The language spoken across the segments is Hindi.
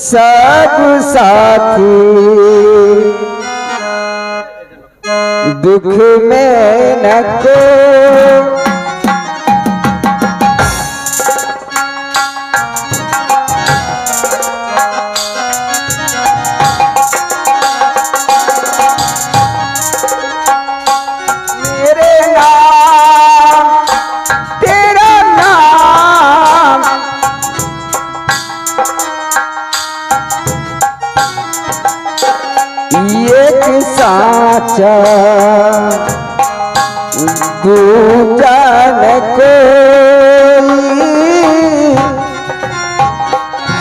सब साथी दुख में न को साचा दूजा न कोई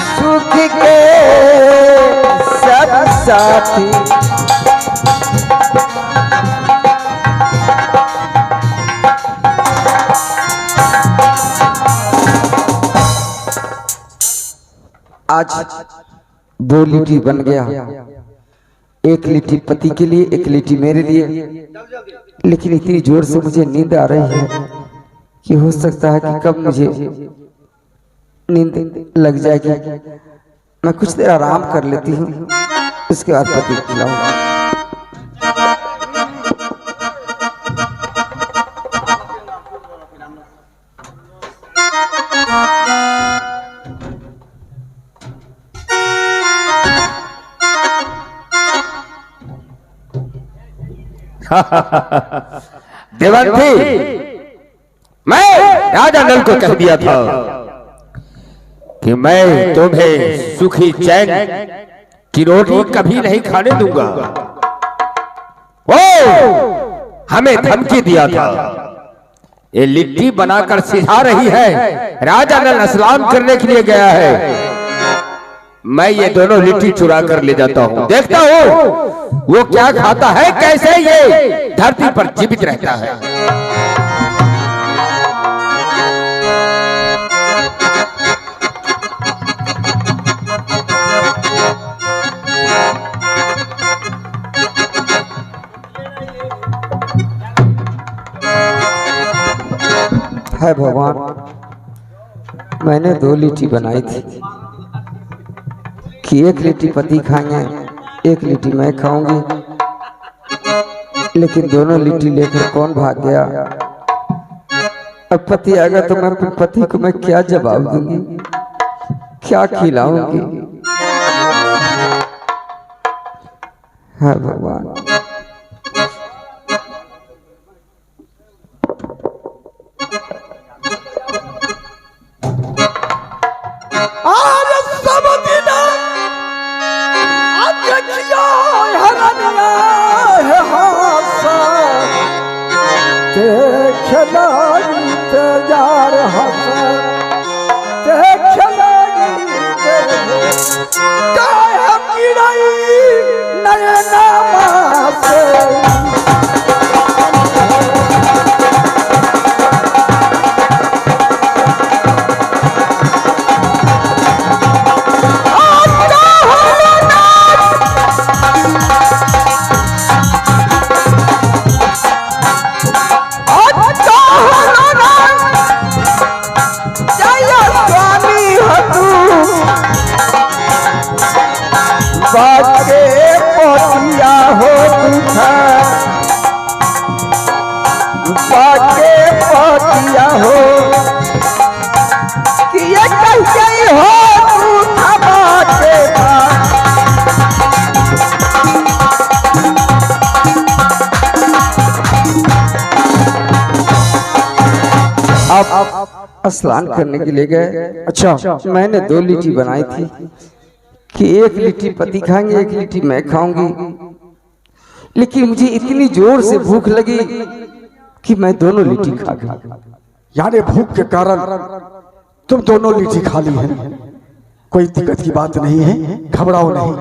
सुख के सब साथी आज दो लिट्टी बन गया, एक लिट्टी पति के लिए, एक लिट्टी मेरे लिए। लेकिन इतनी जोर से मुझे नींद आ रही है कि हो सकता है कि कब मुझे नींद लग जाएगी। मैं कुछ देर आराम कर लेती हूँ, उसके बाद पति को खिलाऊंगा। देवंती, मैं राजा नल को कह दिया था कि मैं तुम्हें सुखी चैन की रोटी कभी नहीं खाने दूंगा। ओ हमें धमकी दिया था, ये लिट्टी बनाकर सिखा रही है, राजा नल स्नान करने के लिए गया है। मैं ये दोनों लिट्टी चुरा कर ले जाता हूँ, देखता हूँ वो क्या खाता है, कैसे ये धरती पर जीवित रहता है। है भगवान, मैंने दो लिट्टी बनाई थी कि एक लिट्टी पति खाएंगे, एक लिट्टी मैं खाऊंगी। लेकिन दोनों लिट्टी लेकर कौन भाग गया। अब पति आएगा तो मैं अपने पति को मैं क्या जवाब दूंगी, क्या खिलाऊंगी। हाँ भगवान, आप स्नान करने के लिए गए। अच्छा, मैंने दो लिट्टी बनाई थी कि एक लिट्टी पति खाएंगे, एक लिट्टी मैं खाऊंगी। लेकिन मुझे इतनी जोर से भूख लगी कि मैं दोनों लिट्टी खा गया। यानी भूख के कारण तुम दोनों लिट्टी खा ली है। कोई दिक्कत की बात नहीं है, घबराओ नहीं।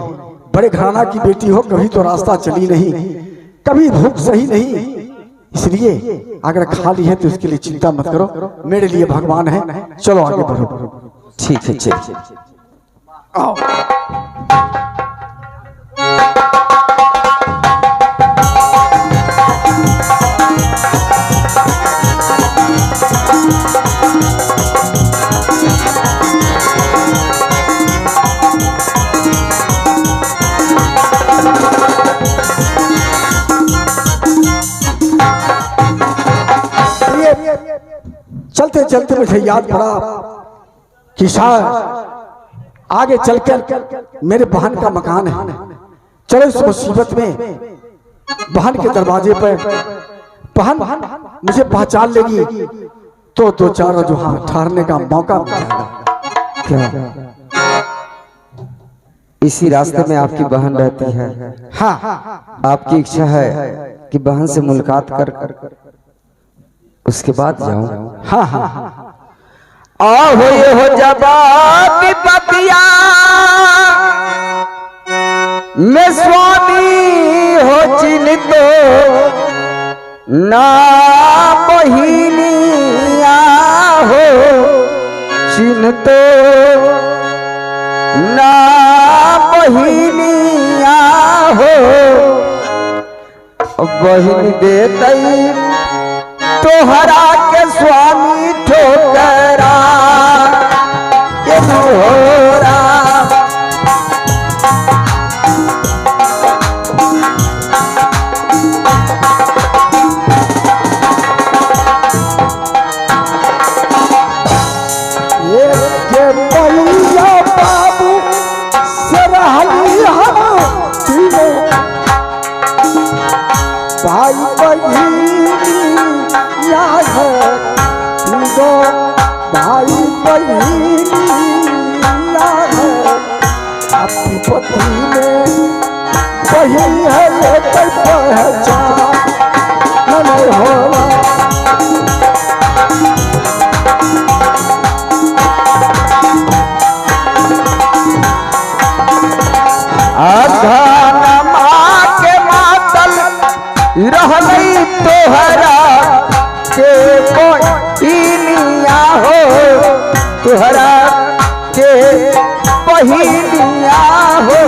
बड़े घराना की बेटी हो, कभी तो रास्ता चली नहीं, कभी भूख सही नहीं, इसलिए अगर खा ली है तो इसके लिए चिंता मत करो, मेरे लिए भगवान है। चलो आगे बढ़ो। ठीक है, चलिए आओ। चलते मुझे याद पड़ा कि शायद आगे चलकर मेरे बहन का मकान है। चलो इस मुसीबत में बहन के दरवाजे पर बहन मुझे पहचान लेगी तो दो चार जो हाँ ठहरने का मौका मिलेगा। क्या इसी रास्ते में आपकी बहन रहती है? हाँ, आपकी इच्छा है कि बहन से मुलाकात कर उसके बाद जाऊं? हाँ, हाँ, आहो ये हो जबात पतिया में स्वामी हो चिन्ह ना बहिनिया हो चिन्ह ना बहिनिया हो बहिन देतई तोहरा के स्वामी ठोकरा ये होरा भाई बहिनी याद है दो भाई बहिनी याद है अपनी पति में बहिनी है ये पहचान नहीं होगा। रहलई तोहरा के बहिनिया हो तोहरा के बहिनिया हो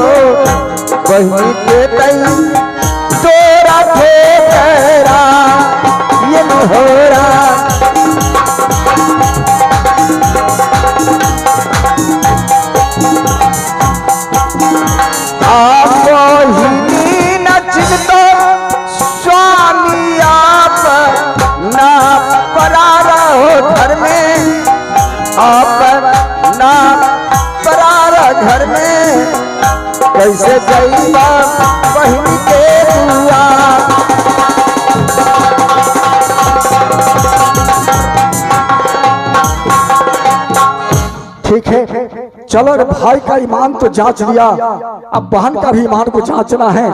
बहिनी देतई तोरा ठोकरा ये होरा आप बहिनी न चिन्हतो ना परार हो घर में आप ना परार घर में कैसे जाइबा बहिन के दुआ। ठीक है, चलो भाई का ईमान तो जांच लिया, अब बहन का भी ईमान को जांचना है।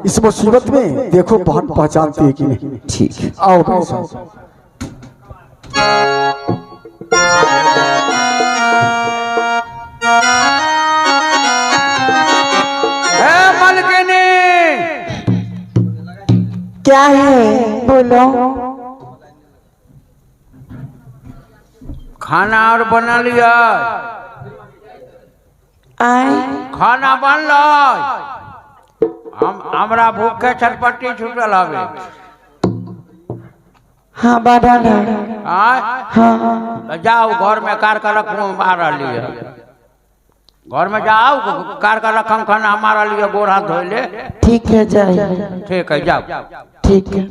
इस मुसीबत में देखो बहन पहचानती है कि नहीं। ठीक, आओ भाई साहब। मलकिनी क्या है बोलो। खाना और बना लिया? आए खाना बन लो, हमरा भूखे छटपट्टी छूटल हवे। हाँ बना ना। हाँ जाओ घर में कार का रखूँ हमारा लिए, घर में जाओ कार का रखम खाना हमारा लिए गोड़ हाथ धो ले। ठीक है जाइए। ठीक है जाओ। ठीक है।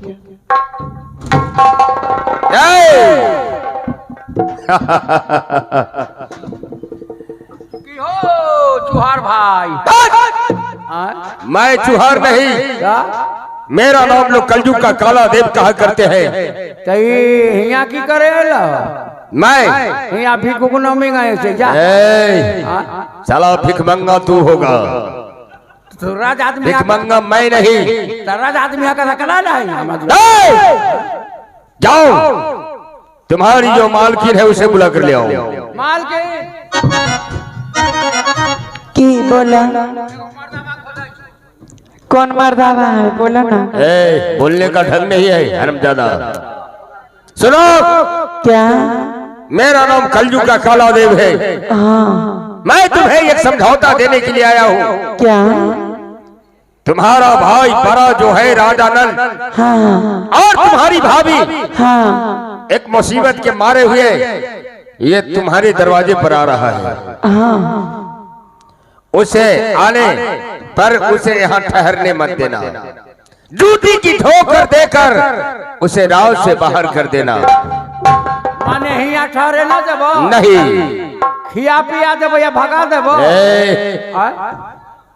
चुहार भाई? मैं चुहार नहीं, मेरा नाम लोग कलयुग का काला देव कहा करते हैं। हिया की करे मैं हिया भिखुक नमी गए से जा। साला भिखमंगा तू होगा, तो राज आदमी भिखमंगा मैं नहीं। राज आदमी का कला नहीं। जाओ तुम्हारी जो मालकिन है उसे बुला कर ले आओ। मालकिन की बोला? कौन मर्दावा है बोला ना। बोलने का ढंग नहीं है हरामजादा। सुनो, क्या? मेरा नाम कलयुग का काला देव है। हाँ मैं तुम्हें एक समझौता देने के लिए आया हूँ। क्या? तुम्हारा भाई बड़ा जो है राजा नल, हाँ और तुम्हारी भाभी हाँ एक मुसीबत के मारे हुए ये तुम्हारे दरवाजे पर आ रहा है। हाँ उसे आने पर उसे यहाँ ठहरने मत देना, जूती की ठोकर देकर उसे राव से बाहर कर देना। माने हिया ठहरे ना देबो नहीं। खिया पिया देबो या भगा देबो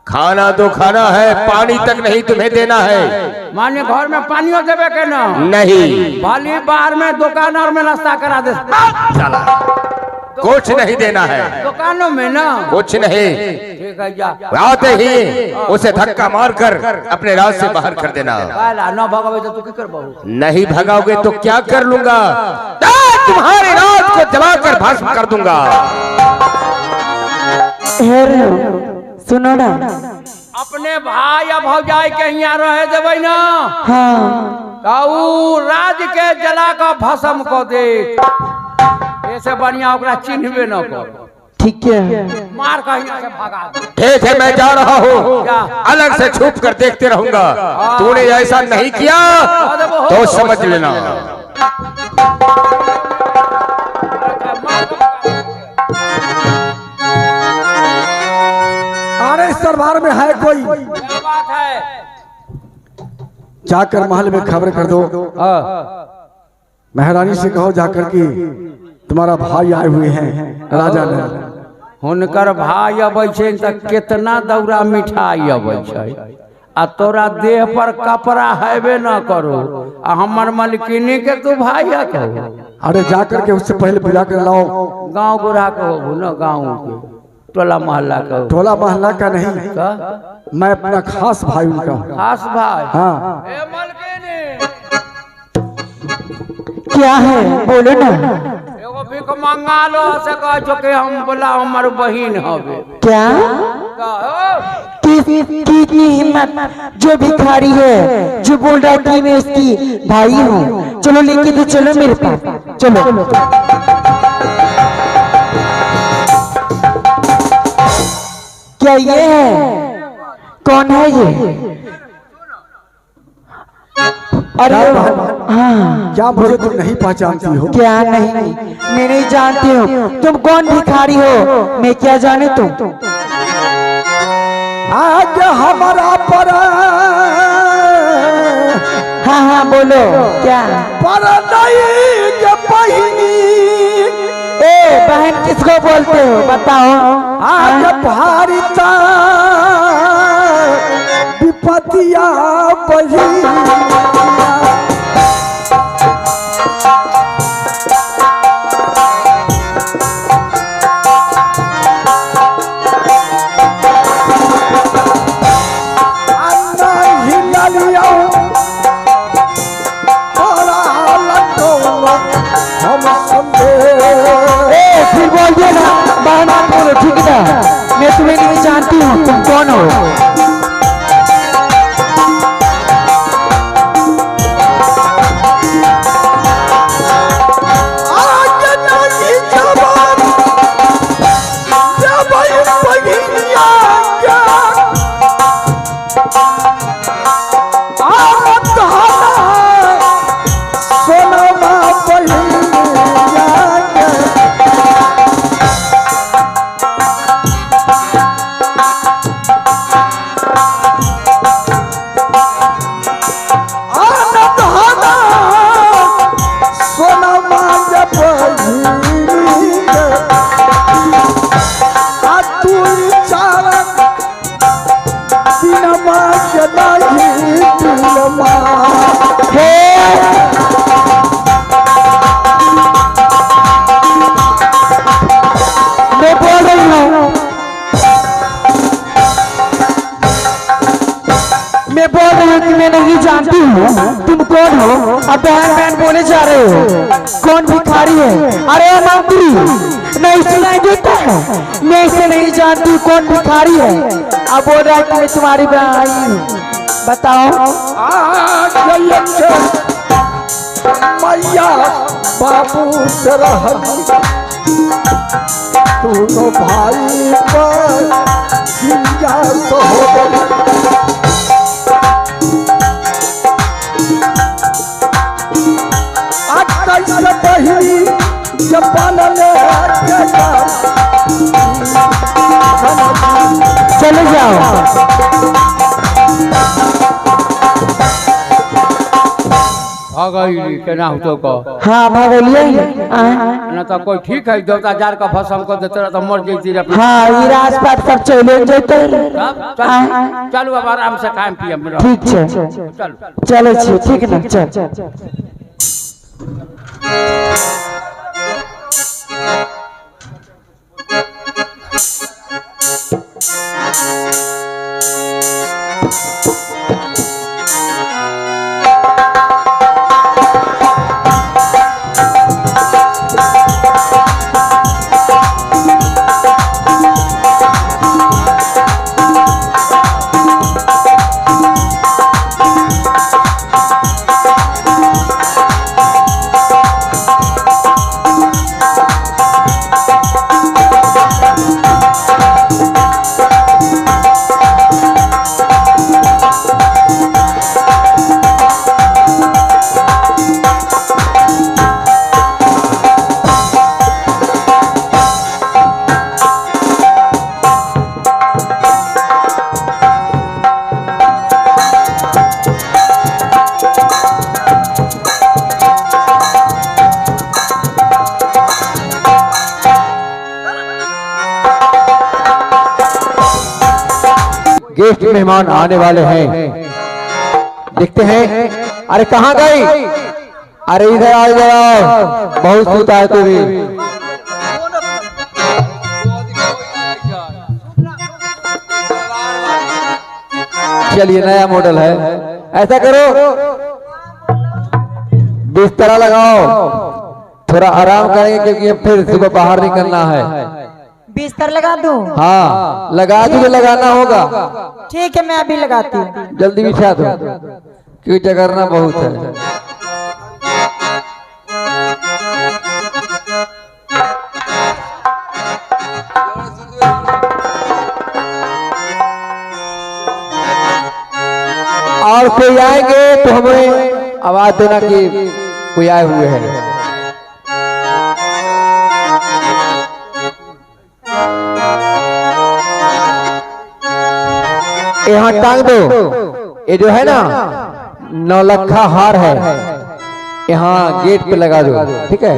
खाना तो खाना है, पानी तक नहीं तुम्हें देना है। माने घर में पानियो देबे के ना नहीं। भाली बाहर में दुकान और में नाश्ता करा दे चला कुछ नहीं देना है दुकानों में ना कुछ नहीं। ठीक है जा आते ही उसे धक्का मारकर अपने राज से बाहर कर देना। काला ना भगावे तो तू की करबो नहीं भगाओगे तो क्या कर लूंगा? तुम्हारे राज को जलाकर भस्म कर दूंगा। सुनो ना अपने भाई या भौजाई के यहाँ रहे देबै ना हाँ तो राज के जला का भस्म को दे ऐसे बढ़िया ओकरा चिन्हबे न कर ठीक है मार का यहाँ से भगा दे। ठीक है मैं जा रहा हूँ, अलग से छुप कर देखते रहूंगा। तूने ऐसा नहीं किया तो समझ लेना। अरे इस दरबार में है कोई? क्या बात है? जाकर महल में खबर कर दो, महारानी से कहो जाकर कि तुम्हारा भाई आए हुए हैं राजा ने। हुनकर भाई अबै छै त कितना दौरा मिठाई अबै छै आ तोरा देह पर कपड़ा हैबे न करो आ हमर मलकिनी के तू भाई कहो। अरे जाकर के उससे पहले बुला कर लाओ। गांव बुढ़ा कहो न गांव के टोला मोहल्ला कहो। टोला मोहल्ला का नहीं, मैं अपना खास भाई उनका। खास भाई? हाँ। ए मलकिनी क्या है बोलो ना। एगो भीख मंगा लो से कह जो के हम बोला हमर बहिन हवे। क्या कितनी हिम्मत जो भिखारी है जो बोल रहा है कि मैं उसकी भाई हूँ। चलो लेके तो चलो मेरे पास चलो। क्या ये है? कौन है ये? अरे हाँ क्या मुझे तुम नहीं पहचानती हो? क्या नहीं मैं नहीं जानती हूँ। तुम कौन भिखारी हो मैं क्या जाने तुम? आज हमारा पर हाँ हाँ बोलो क्या? पर नहीं के बहिनी। ए बहन किसको बोलते हो बताओ? आज भारिता विपतिया बहिनी। फिर बोल दिया ना बहना बोलो ठीक है ना। मैं तुम्हें नहीं जानती हूँ तुम कौन हो? तुम कौन हो? अब बहन बहन बोले जा रहे हो। कौन भिखारी है? अरे मंत्री नहीं सुनाई देता है? मैं इसे नहीं जानती कौन भिखारी है। अब बोल रहा है कि मैं तुम्हारी बहन हूँ। बताओ। मैया बाबू दोनों भाई पर तो चले जाओ। भगैली केना तो को हाँ भगोलिए ना तो कोई ठीक है देवता जार का भस्म कर देते तो मर जैती रे। हाँ ये राजपाट सब चले जेते चलो अब आराम से खाएं पिए। ठीक है चलो चलो छी ठीक ना चल गेस्ट मेहमान आने वाले हैं, देखते हैं। अरे कहाँ गई? अरे इधर आ जाओ, बहुत सूता है तू भी। चलिए नया मॉडल है, ऐसा करो बिस्तरा लगाओ, थोड़ा आराम करेंगे क्योंकि फिर सुबह बाहर निकलना है। बिस्तर लगा दूं? हाँ लगा दो, लगाना होगा। ठीक है मैं अभी लगाती हूँ। जल्दी बिछा दो क्योंकि जगरना बहुत है। और कोई आएंगे तो हमें आवाज देना कि कोई आए हुए हैं। यहाँ टांग दो, ये जो है ना नौलखा हार है, यहाँ गेट पे लगा दो, ठीक है।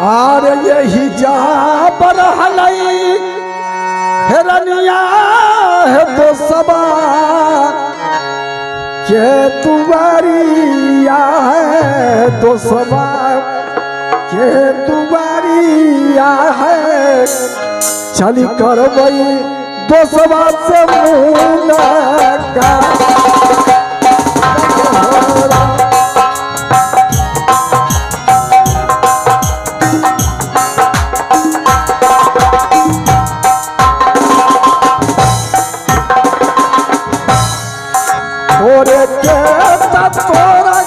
और यही जा पर हलई हेरनिया है तो सबा के तुम्हारिया है तो सबा के तुम्हारिया है। चली करबई दोसवा से मुलाकात। तोरे के तोरा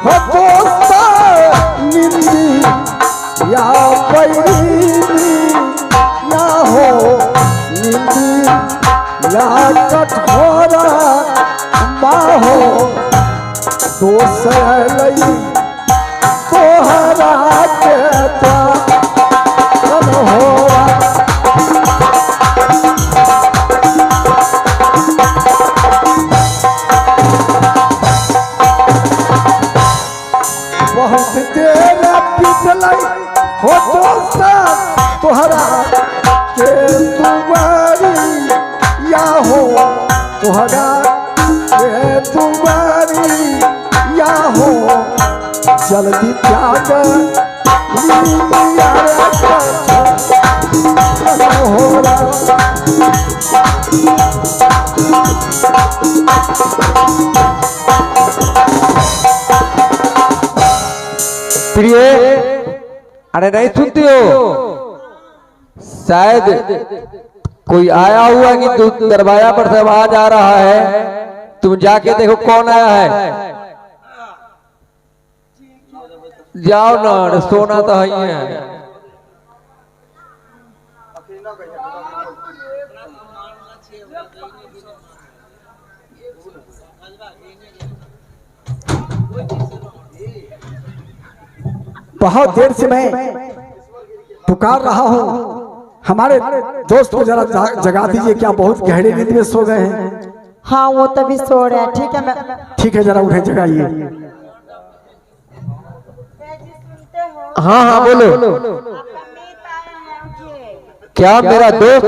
हो दोस्ता निंदी या पैरी या हो निंदी या कठोरा बाहो दोष लई तोहरा के तन होरा। बहुत देर पिछलाई हो दोस्ता तोहरा के तुम्हारी या हो तोहरा के तुम्हारी या हो। जल्दी त्याग होरा। प्रिय, अरे नहीं सुनती हो? शायद कोई आया हुआ कि तू दरवाजा पर से आवाज आ रहा है, तुम जाके देखो कौन आया है। जाओ ना, सोना तो है ही है। बहुत देर से मैं पुकार रहा हूँ, हमारे दोस्त को जरा जगा दीजिए। क्या बहुत गहरे नींद में सो गए हैं? हाँ वो तभी सो रहे हैं। ठीक है मैं ठीक है, जरा उठे जगाइए। हाँ हाँ बोलो। क्या मेरा दोस्त?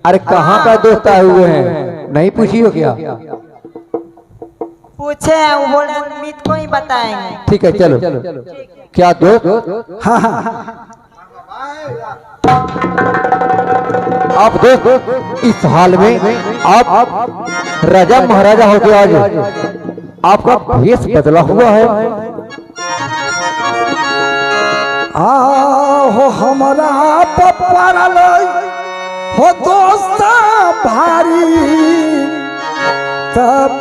अरे कहाँ का दोस्त आए हुए हैं, नहीं पूछी हो क्या? पूछे हैं, वो बोल रहे मीत को ही बताएंगे। ठीक है चलो। क्या दोस्त? हाँ हाँ आप दोस्त इस हाल में आप राजा महाराजा होके आज आपका भेष बदला हुआ है। हो हमारा पपरल हो दोस्त भारी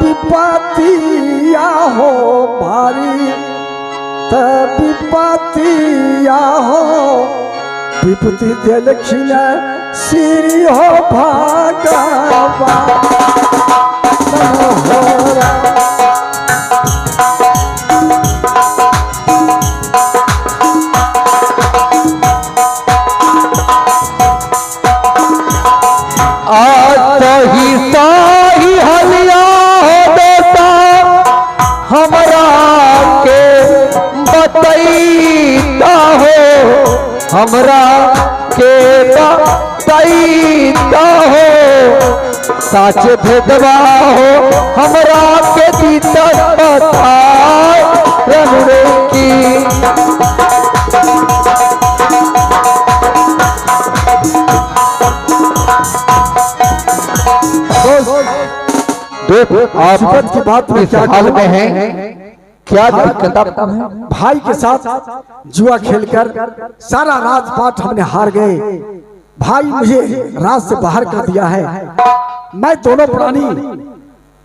विपतिया हो भारी विपतिया हो विपत्ति दिलखिन श्री हो भगवान ही हलिया हो देता हमरा के बतैता हो, हमरा के बतैता हो, साच भेदवा हो हमरा के दीता बताए रनुरे की। आप की बात में क्या हाल में हैं, क्या दिक्कत है? भाई के साथ जुआ खेलकर सारा राजपाट हमने हार गए। भाई मुझे राज से बाहर कर दिया है। मैं दोनों प्राणी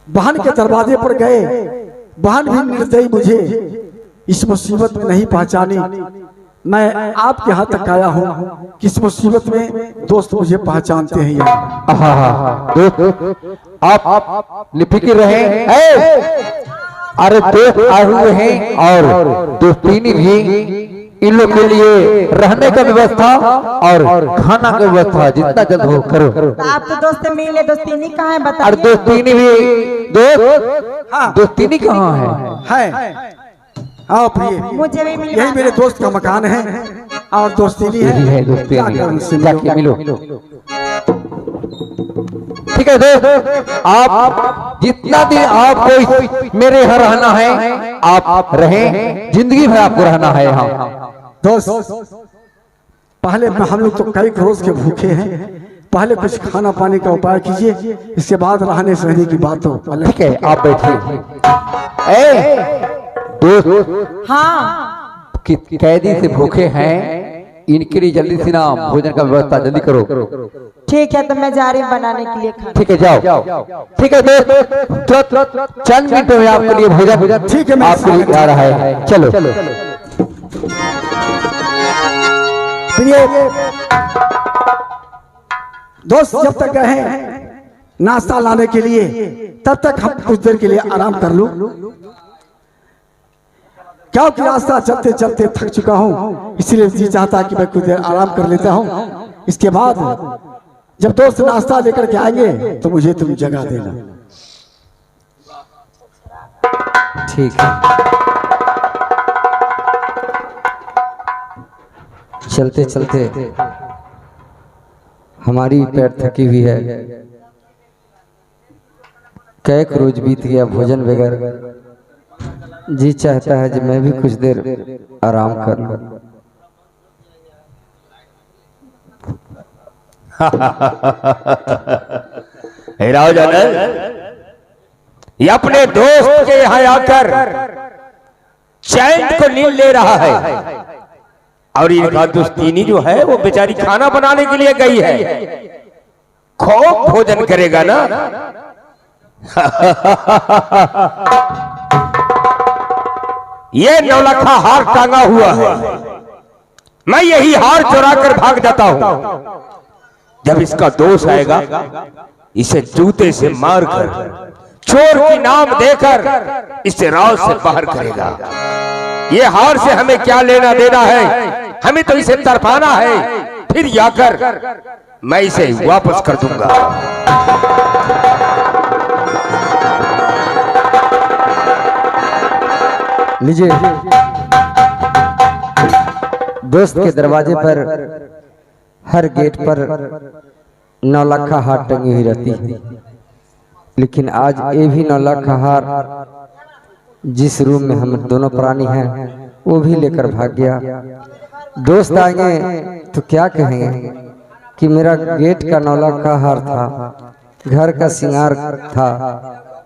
बहन के दरवाजे पर गए, बहन भी निर्दयी मुझे इस मुसीबत में नहीं पहचानी। मैं आपके यहाँ तक आया हूँ, किस मुसीबत में दोस्त मुझे पहचानते हैं यहाँ। दोस्त आप निफिक्र रहे। अरे दोस्त आए हुए हैं और दोस्तीनी भी इन लोग के लिए रहने का व्यवस्था और खाना का व्यवस्था जितना जल्द हो करो। तो आप तो दोस्त मिले, दोस्तीनी कहाँ है बताइए। अरे दोस्तीनी भी दोस्तीनी कहाँ है? आओ प्रिय, मुझे भी मिल यही मेरे दोस्त का मकान है और दोस्तीनी है। दोस्ती जाके मिलो। ठीक है दोस्त, आप जितना दिन आपको मेरे यहाँ रहना है आप रहें, जिंदगी भर आपको रहना है यहाँ। दोस्त पहले हम लोग तो कई रोज के भूखे हैं, पहले कुछ खाना पानी का उपाय कीजिए, इसके बाद रहने सहने की बात हो। ठीक है आप बैठिए। दोस्त हाँ कैदी से भूखे हैं, इनके लिए जल्दी से ना भोजन का व्यवस्था जल्दी करो। ठीक है तो मैं जा रही हूँ बनाने के लिए खाना। ठीक है जाओ। ठीक है दोस्त, चंद मिनटों में आपके लिए भोजन ठीक है आपके लिए आ रहा है। चलो प्रिय दोस्त, जब तक गए नाश्ता लाने के लिए तब तक हम कुछ देर के लिए आराम कर लूं, क्योंकि रास्ता चलते चलते थक चुका हूं, इसलिए जी चाहता कि मैं कुछ देर आराम कर लेता हूं। इसके बाद जब दोस्त नाश्ता लेकर के आएंगे तो मुझे तुम जगह देना। ठीक है, चलते चलते हमारी पैर थकी हुई है, कैक रोज बीत गया भोजन बगैर। जी चाहता है कि मैं भी कुछ देर आराम कर लूं। ये अपने दोस्त के यहाँ आकर चैन को नींद ले रहा है और इनका दोस्तीनी जो है वो बेचारी खाना बनाने के लिए गई है, खूब भोजन करेगा ना। ये नौलखा हार टांगा हुआ है, मैं यही हार चुरा कर भाग जाता हूं। जब इसका दोष आएगा इसे जूते से मारकर चोर की नाम देकर इसे राज से बाहर करेगा। ये हार से हमें क्या लेना देना है, हमें तो इसे तरफाना है, फिर जाकर मैं इसे वापस कर दूंगा। लीजिए। दोस्त के दरवाजे पर हर गेट पर 9 लाख का हार टंगी हुई रहती है, लेकिन आज ये भी 9 लाख का हार जिस रूम में हम दोनों प्राणी हैं वो भी लेकर भाग गया। दोस्त आएंगे तो क्या कहेंगे कि मेरा गेट का 9 लाख का हार था, घर का श्रृंगार था,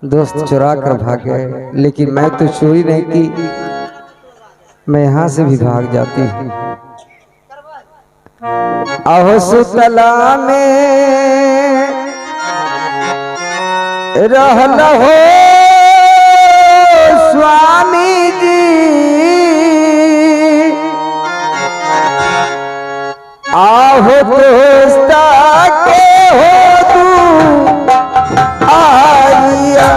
दोस्त चुरा कर भाग गए। लेकिन मैं तो चोरी नहीं की, मैं यहाँ से भी भाग जाती। आहो सुतला में रहल हो स्वामी जी, आहो दोस्ता के हो तू आइया।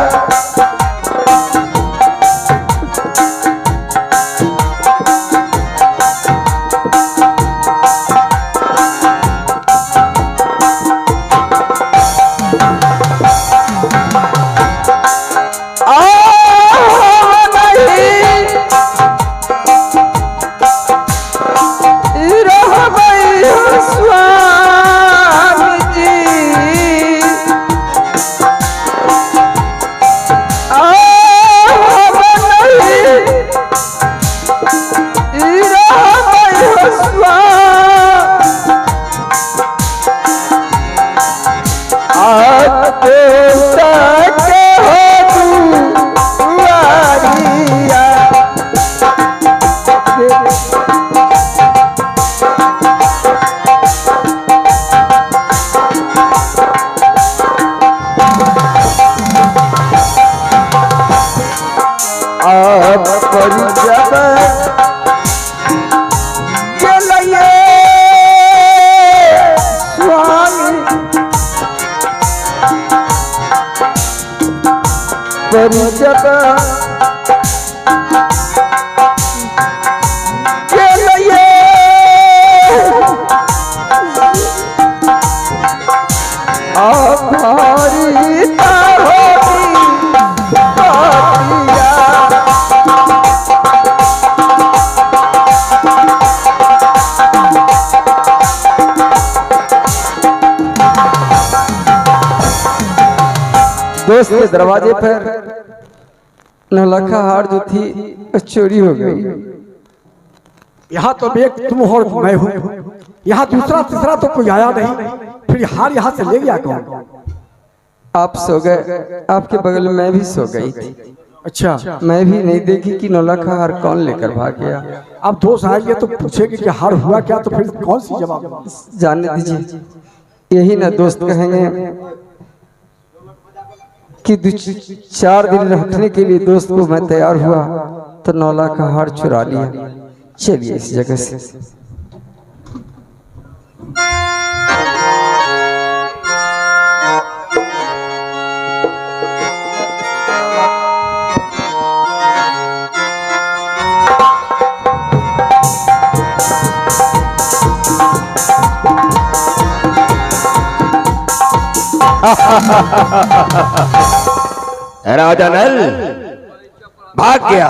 दोस्त के दरवाजे पर 9 लाख का हार जो थी चोरी हो गई। यहाँ तो एक तुम और मैं हूँ, यहाँ दूसरा तीसरा तो कोई आया नहीं, फिर हार यहाँ से ले गया कौन? आप सो गए, आपके बगल में मैं भी सो गई थी। अच्छा, मैं भी नहीं देखी कि 9 लाख का हार कौन लेकर भाग गया। अब दोस्त आएंगे तो पूछेंगे कि हार हुआ क्या, तो फिर कौन सी जवाब जानने दीजिए। यही ना दोस्त कहेंगे कि 4 दिन रखने के लिए दोस्त को मैं तैयार हुआ तो 9 लाख का हार चुरा लिया। चलिए इस जगह से। राजा नल भाग गया,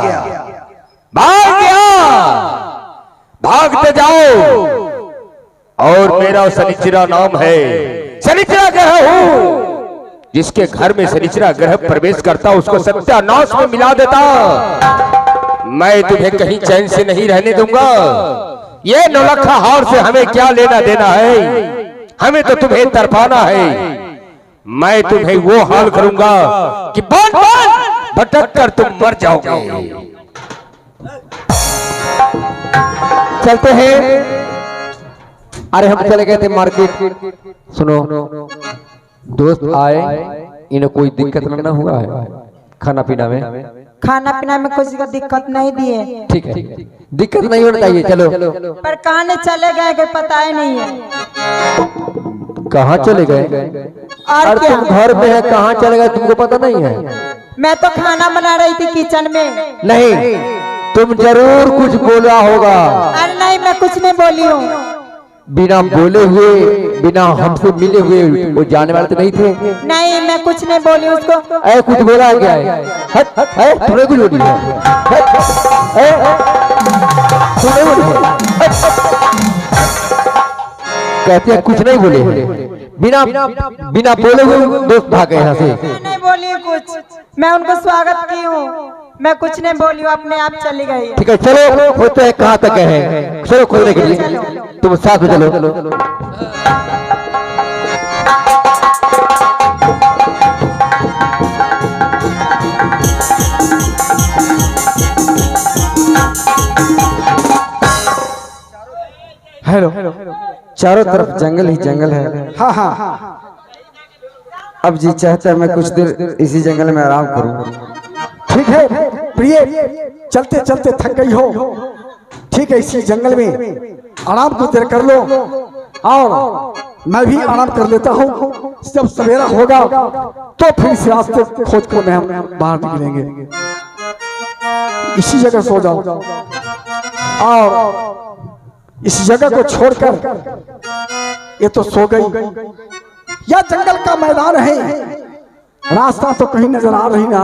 भाग गया, भागते जाओ। और मेरा शनिचरा नाम है, शनिचरा ग्रह हूं। जिसके घर में शनिचरा ग्रह प्रवेश करता उसको सत्यानाश में मिला देता। मैं तुम्हें कहीं चैन से नहीं रहने दूंगा। ये 9 लाख हार से हमें क्या लेना देना है? हमें तो तुम्हें तरफाना है। मैं तुम्हें वो हाल करूंगा कि बार बार भटक कर तुम मर जाओगे। चलते हैं। अरे हम चले गए थे मार्केट। सुनो, दोस्त आए, इन्हें कोई दिक्कत ना हुआ है खाना पीना में? खाना पीना में किसी को दिक्कत नहीं दिए। ठीक है, दिक्कत नहीं होना चाहिए। चलो। पर कहां चले गए कोई पता ही नहीं है। कहाँ चले गए? और क्या? तुम घर में है, कहाँ चले गए तुमको पता नहीं है? मैं तो खाना बना रही थी किचन में। नहीं, तुम जरूर कुछ बोला होगा। अरे नहीं, मैं कुछ नहीं बोली हूँ। बिना बोले हुए बिना हमसे मिले हुए वो जाने वाले तो नहीं थे? नहीं, मैं कुछ नहीं बोली उसको। ऐ कुछ बोला है क्या है? हट हट है थोड़े कुछ बोली है। थोड़े बोली है। कहते हैं कुछ नहीं बोले, बिना बिना बोले हुए दोस्त भागे यहाँ से। मैं नहीं बोली कुछ, मैं उनको स्वागत की हूँ, मैं कुछ नहीं बोली हूँ, अपने आप चली गई। ठीक है चलो खोजते हैं कहाँ तक है, चलो खोजने के लिए तुम साथ में चलो। हेलो, चारों तरफ जंगल ही जंगल है। हाँ हाँ, अब जी चाहता है मैं कुछ देर इसी जंगल में आराम करूं। ठीक है प्रिय, चलते चलते थक गई हो, ठीक है इसी जंगल में आराम को देर कर लो, और मैं भी आराम कर लेता हूँ। जब सवेरा होगा तो फिर इस रास्ते खोज कर हम बाहर निकलेंगे। इसी जगह सो जाओ, और इस जगह को छोड़कर ये तो सो गई, या जंगल का मैदान है, रास्ता तो कहीं नजर आ रही ना,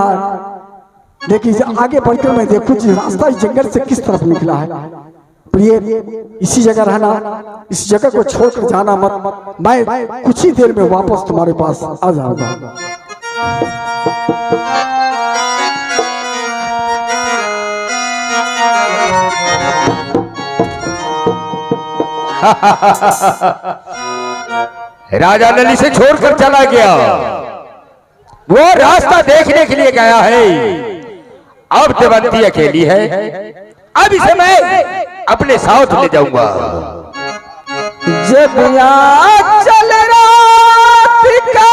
लेकिन आगे बढ़कर मैं देखूं रास्ता इस जंगल से किस तरफ निकला है। प्रिय, इसी जगह रहना, इस जगह को छोड़कर जाना मत, मैं कुछ ही देर में वापस तुम्हारे पास आ जाऊंगा। राजा नली से छोड़कर चला गया, वो रास्ता देखने के लिए गया है। अब देवंती अकेली है, अब इसे मैं अपने साथ ले जाऊंगा। जब यहाँ चल रात का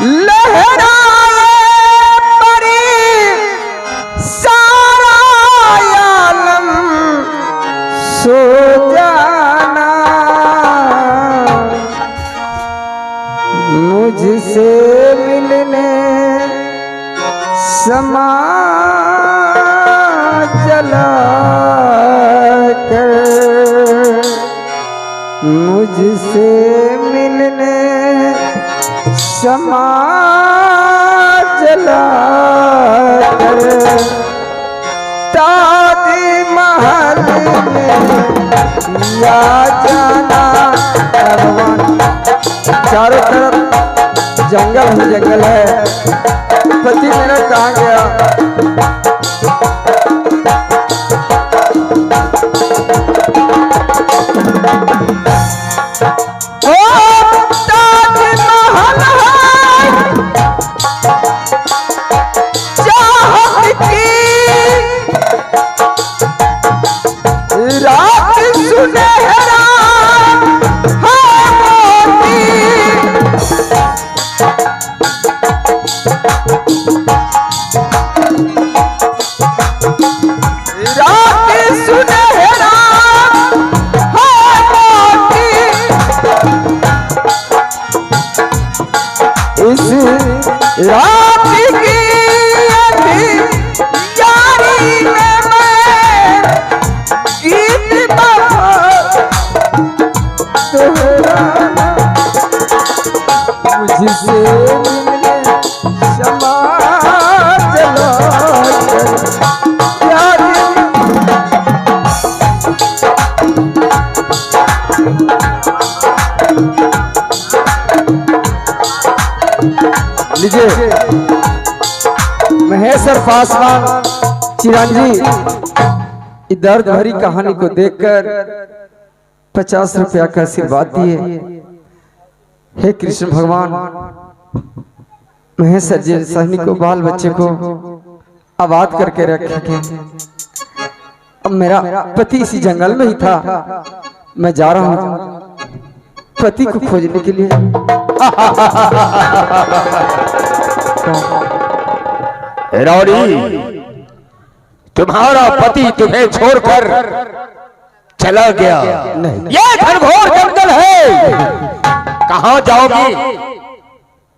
लहराए परी सारा आलम सो जाना, मुझसे मिलने समा चला कर, मुझसे मिलने समा चला कर, ताज महल में या जाना। चारों तरफ जंगल ही जंगल है, पति मेरा कहाँ गया? रात की यारी में मैं गीत दोहराना, मुझसे मिलने क्षमा चला लीजिए। महेश्वर पासवान चिरंजी दर्द भरी कहानी को देखकर 50 रुपया का आशीर्वाद दिए। हे कृष्ण भगवान, महेश्वर जी सहनी को, बाल बच्चे को आबाद करके रखे। अब मेरा पति इसी जंगल में ही था, मैं जा रहा हूँ पति को खोजने के लिए। रौड़ी, तुम्हारा पति तुम्हें छोड़कर चला गया। ये घनघोर जंगल है, कहाँ जाओगी?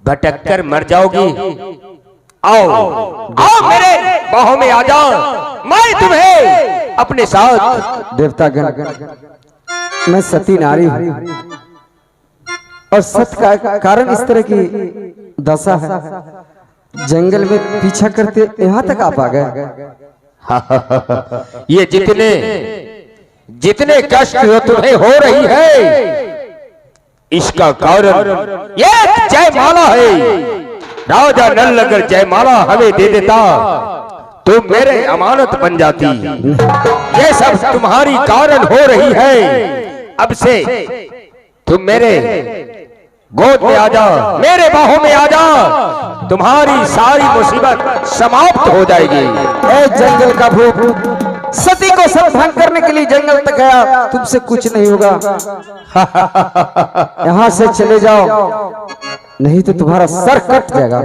भटक कर मर जाओगी। आओ आओ मेरे बाहों में आ जाओ, मैं तुम्हें अपने साथ देवतागण मैं सती नारी हूँ और सत का कारण इस तरह की दशा है। जंगल में पीछा करते यहाँ तक आप आ गए। ये जितने कष्ट तुम्हें हो रही है, इसका कारण ये जयमाला है। राजा नल अगर जयमाला हमें दे देता तो मेरे अमानत बन जाती। ये सब तुम्हारी कारण हो रही है। अब से तुम मेरे गोद में आ जा, मेरे बाहों में आ जा, तुम्हारी सारी मुसीबत समाप्त हो जाएगी। ए जंगल का भूत, सती को सावधान करने के लिए जंगल तक गया, तुमसे कुछ नहीं होगा। यहाँ से चले जाओ, नहीं तो तुम्हारा सर कट जाएगा।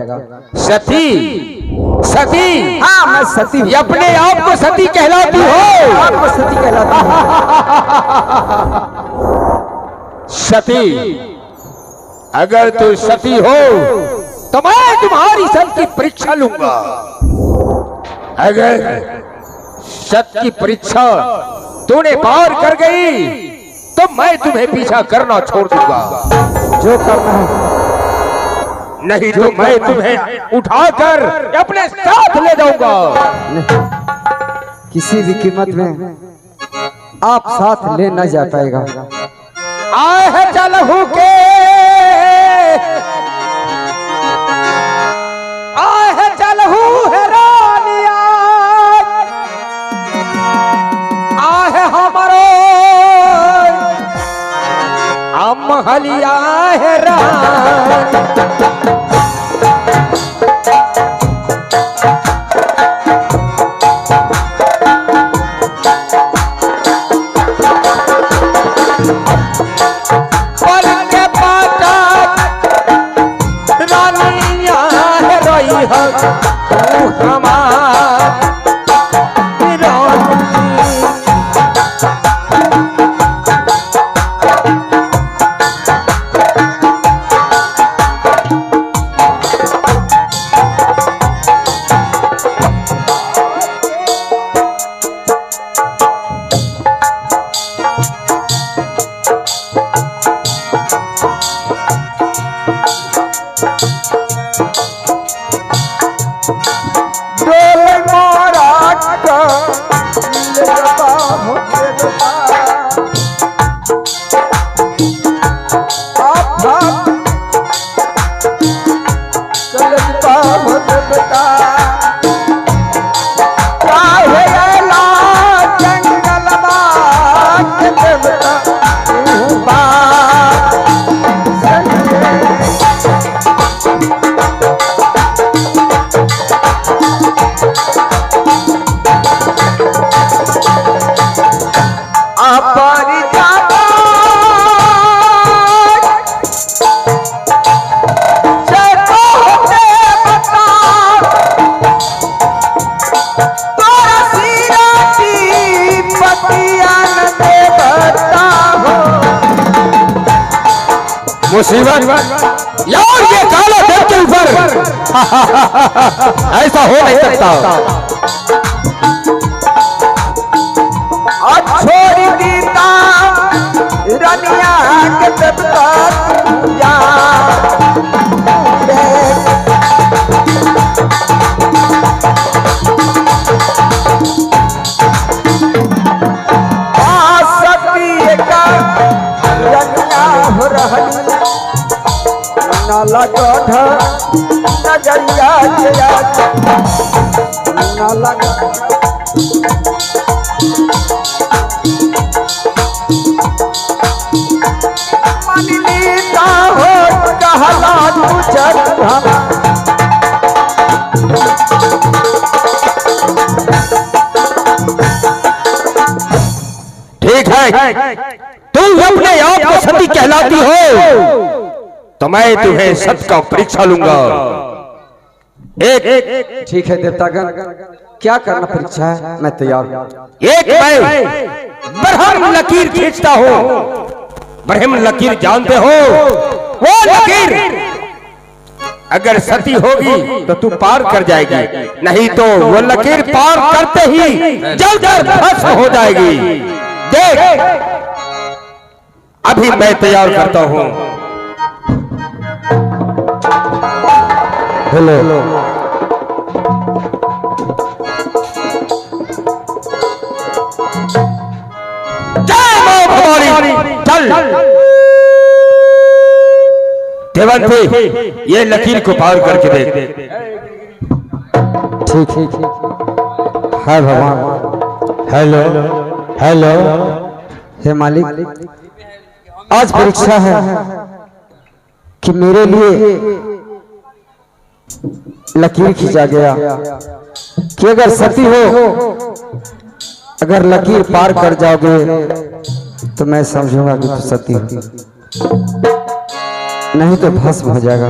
सती, हाँ मैं सती हूँ। अपने आप को सती कहलाती हो? आपको सती कहलाती सती, अगर तू सती हो तो मैं तुम्हारी सत की परीक्षा लूंगा। अगर सत की परीक्षा तूने पार कर गई तो मैं तुम्हें पीछा करना छोड़ दूंगा। जो करना है, नहीं तो मैं तुम्हें उठाकर अपने साथ ले जाऊंगा। किसी भी कीमत में आप साथ ले न जा पाएगा। आए चलहू के, आए चलहू है रानिया, आहे हमारो महलिया है रानी। मुसीबत यार, ये काला दल के ऊपर ऐसा हो नहीं सकता। छोड़ दीता रनिया के देवता पूजा, नाला गढ़ नजरिया नाला मन लीता हो कहला तुझर ठीक है, तुम अपने आप को सती कहलाती हो तो मैं तुम्हें सत का परीक्षा लूंगा। एक ठीक है देवतागण, क्या करना परीक्षा है, मैं तैयार हूँ। एक मैं ब्रह्म लकीर खींचता हूँ। ब्रह्म लकीर जानते हो? वो लकीर अगर सती होगी तो तू पार कर जाएगी, नहीं तो वो लकीर पार करते ही जलकर भस्म हो जाएगी। देख अभी मैं तैयार करता हूं। हेलो जय मां भवानी। चल देवंती, ये लकीर को पार करके देख। ठीक है भगवान। Hello hello. हे मालिक, आज परीक्षा है कि मेरे लिए लकीर खींचा गया कि अगर सती हो, अगर लकीर पार कर जाओगे तो मैं समझूंगा कि तू सती हो, नहीं तो भस्म हो जाएगा।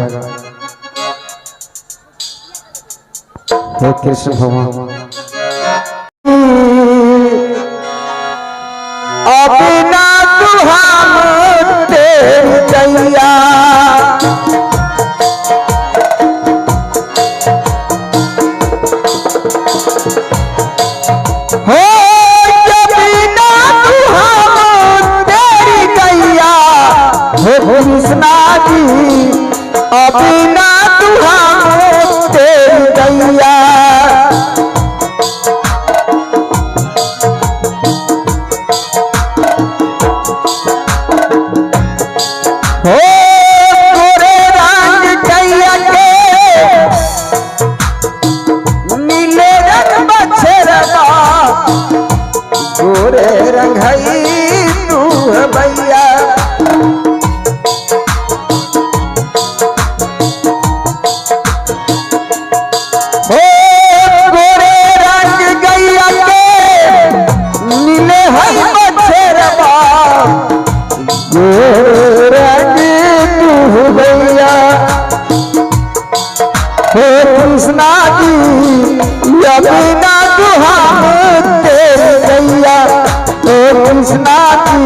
हे कृष्ण भगवान, अपना दुहाम तेरी दैया, हो अपना दुहाम तेरी दैया, हो कृष्णा जी अपना दुहाम तेरी दैया। हो गोरे रंग कैया के नीले रंग बछरवा, गोरे रंग हई तू भैया। हो गोरे रंग गैया के नीले हई बछरवा, भैया। हे कृष्णा जी यमुना दुहाम तेरे गैया, हे कृष्णा जी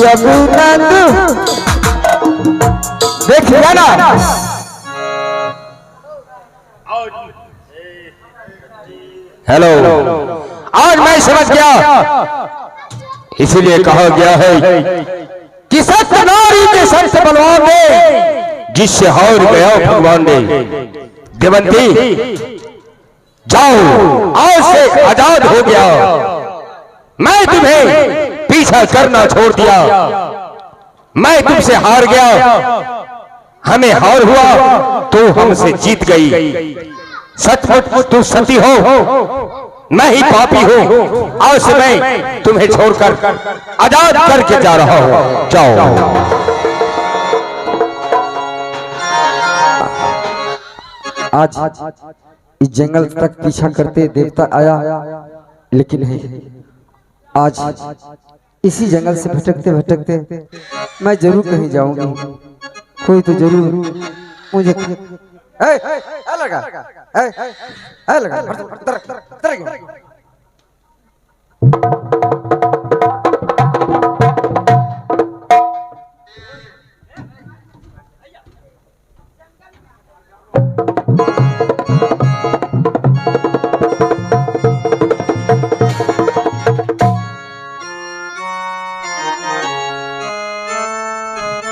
यमुना देखिए ना। हेलो, आज मैं समझ गया, इसीलिए कहा गया है कि सत्य नारी के सबसे बलवान ने, जिससे हार गया भगवान ने। देवंती जाओ, आज से आजाद हो गया। मैं तुम्हें पीछा करना छोड़ दिया, मैं तुमसे हार गया। हमें हार हुआ तो हमसे जीत गई। सचमुच तू सती हो, मैं ही पापी हूँ। आज से मैं तुम्हें छोड़कर आजाद करके जा रहा हूँ। जाओ। आज इस जंगल तक पीछा करते देवता आया, लेकिन नहीं, आज इसी जंगल से भटकते भटकते मैं जरूर कहीं जाऊंगी। कोई तो जरूर मुझे लगा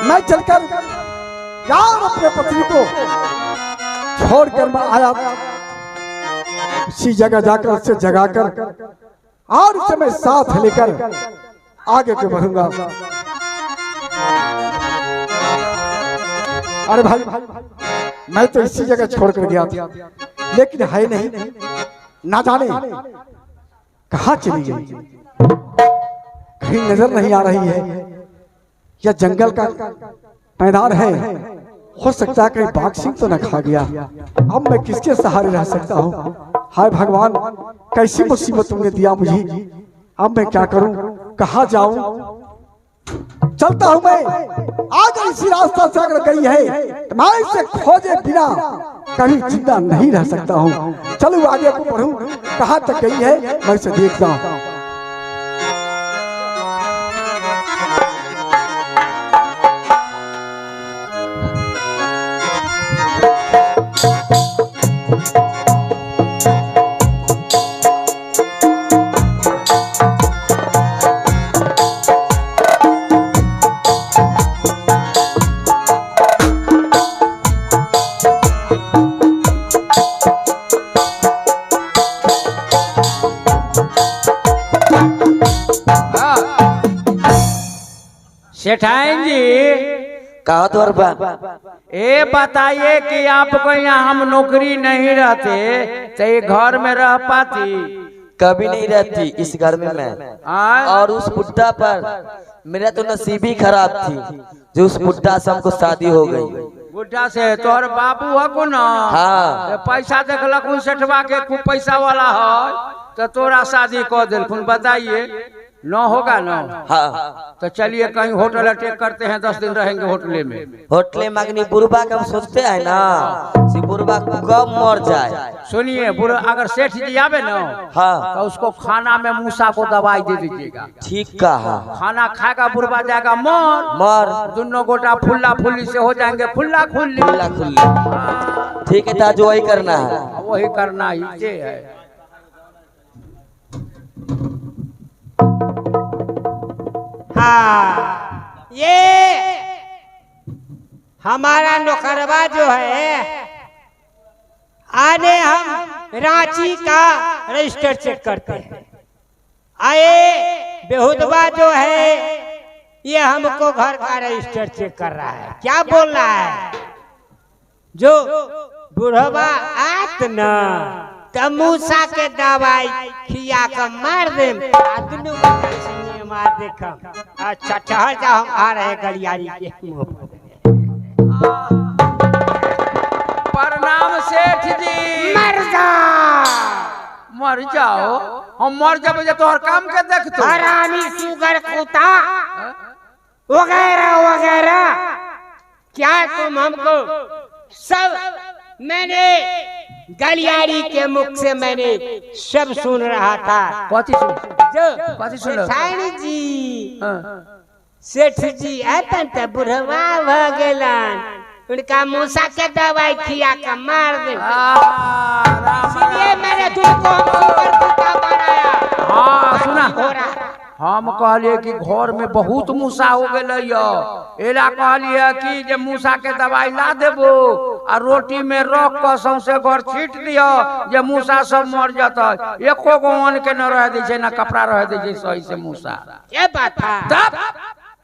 मैं चलकर यार अपने पत्नी को छोड़कर मैं आया, उसी जगह जाकर उससे जगाकर और उसे मैं साथ लेकर आगे को बढ़ूंगा। अरे भाई, मैं तो इसी जगह छोड़कर गया था, लेकिन है नहीं, ना जाने कहाँ चली गई, कहीं नजर नहीं आ रही है। या जंगल का मैदान है, हो सकता है कहीं बाघ सिंह तो न खा गया। अब मैं किसके सहारे रह सकता हूँ? हाय भगवान, कैसी मुसीबत तुमने दिया मुझे। अब मैं क्या करूं, कहाँ जाऊं? चलता हूं मैं, आगे इसी रास्ता से अगर गई है तो मैं इसे खोजे बिना कभी जिंदा नहीं रह सकता हूँ। चलो आगे को बढ़ूं, कहाँ तक गई है मैं इसे देखता हूँ। सेठाइन जी कहा तो बा ये बताइए कि आपको यहाँ हम नौकरी नहीं रहते तो ये घर में रह पाती? कभी नहीं रहती इस घर में मैं। और उस बुड्ढा पर मेरा तो नसीब ही खराब थी जो उस बुड्ढा से हमको शादी हो गई। बुढ़ा से तोहर बाबू है को ना? हाँ। तो पैसा देखलक उन सेठवा के खूब पैसा वाला है तो तोरा शादी कर दिलखुन। बताइए न होगा ना? हाँ। तो चलिए कहीं होटल अटैक करते हैं, 10 दिन रहेंगे होटले में। होटले मगनी बुरबा का सोचते हैं ना कि बुरबा कब मर जाए। सुनिए बुरा अगर सेठ जी आवे ना हाँ। तो उसको खाना में मूसा को दवाई दे दीजिएगा। ठीक कहा। खाना खाएगा बुरबा जाएगा मर दोनों गोटा फुल्ला फुल्ली से हो जाएंगे फुल्ला खुल्ली। खुल्ला खुल्ली ठीक है ताज वही करना है। वही करना ही है। हाँ ये हमारा नौकरवा जो है आने हम रांची का रजिस्टर चेक करते हैं। आए बेहुदवा जो है ये हमको घर का रजिस्टर चेक कर रहा है। क्या बोल रहा है? जो बुढ़वा आत न तो मूसा के दवाई खिया कर मार दे मार देखम। अच्छा ठहर जा हम आ रहे गलियारी के मुंह पर। प्रणाम सेठ जी। मर जा मर जाओ हम मर जाबे जे तोहर काम के देख तो। हरामी सुगर कुत्ता वगैरह वगैरह क्या तुम हमको सब मैंने गलियारी के मुख से मैंने सब सुन रहा था। कथी सुन? जो सेठ जी सेठ जी अतन त बुढ़वा भ गेलन उनका मूसा के दवाई खिया के मार दे। इसलिए मैंने तुमको सुपर कुत्ता बनाया। हाँ सुना हम कहलिए कि घर में बहुत मूसा हो गए एला कहलिए कि जे मूसा के दवाई ला देबो आ रोटी में रख के सौंसे घर छीट दियो जे मूसा सब मर जाता। एको गो अन्न के न रह दे छै ना कपड़ा रह दे छै सही से मूसा। ये बात था तब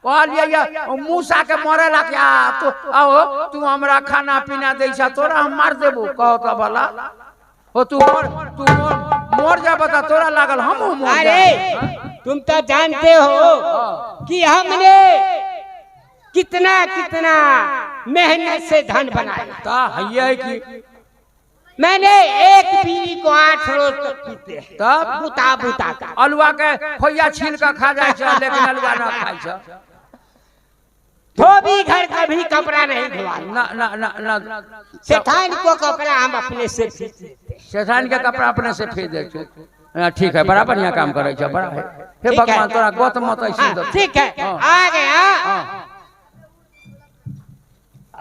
कहलिए मूसा के मरे ला क्या तो आओ तू हमरा खाना पीना दै छ तोरा हम मार देबो। कहो तो भला ओ तू मर जा बता तोरा लागल हम मर। अरे तुम तो जानते हो कि हमने कितना कितना मेहनत से धन बनाया। कि मैंने एक बीवी को 8 रोज तक पीते हैं तब बुता बुता का। अलुआ के खोइया छील के खा जाए छै लेकिन अलुआ ना खाई छै। धोबी घर कभी कपड़ा नहीं धोआ। ना ना ना ना सेठान को कपड़ा हम अपने से सेठान के कपड़ा अपने से फेंक दे छै। ठीक है बड़ा बढ़िया काम करे छै बड़ा है। हे भगवान तोरा गोत मत ऐसी दो। ठीक है आ गया।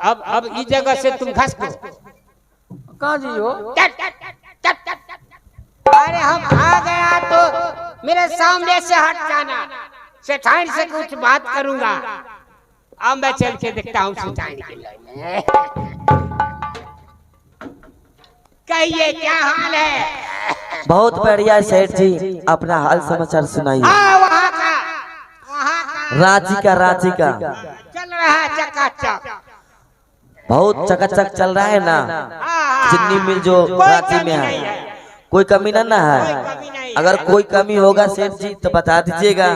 अब इस जगह से तुम खस को कहाँ जी हो? अरे हम आ गया तो मेरे सामने से हट जाना। सेठान से कुछ बात करूंगा। अब मैं चल के देखता हूँ सेठान के लिए। कहिए क्या हाल है? बहुत बढ़िया सेठ जी अपना हाल समाचार सुनाइए। वहाँ का रांची का चल रहा है चकाचक। बहुत चकाचक चल रहा है ना। चीनी मिल जो रांची में है कोई कमी ना है। अगर कोई कमी होगा सेठ जी तो बता दीजिएगा।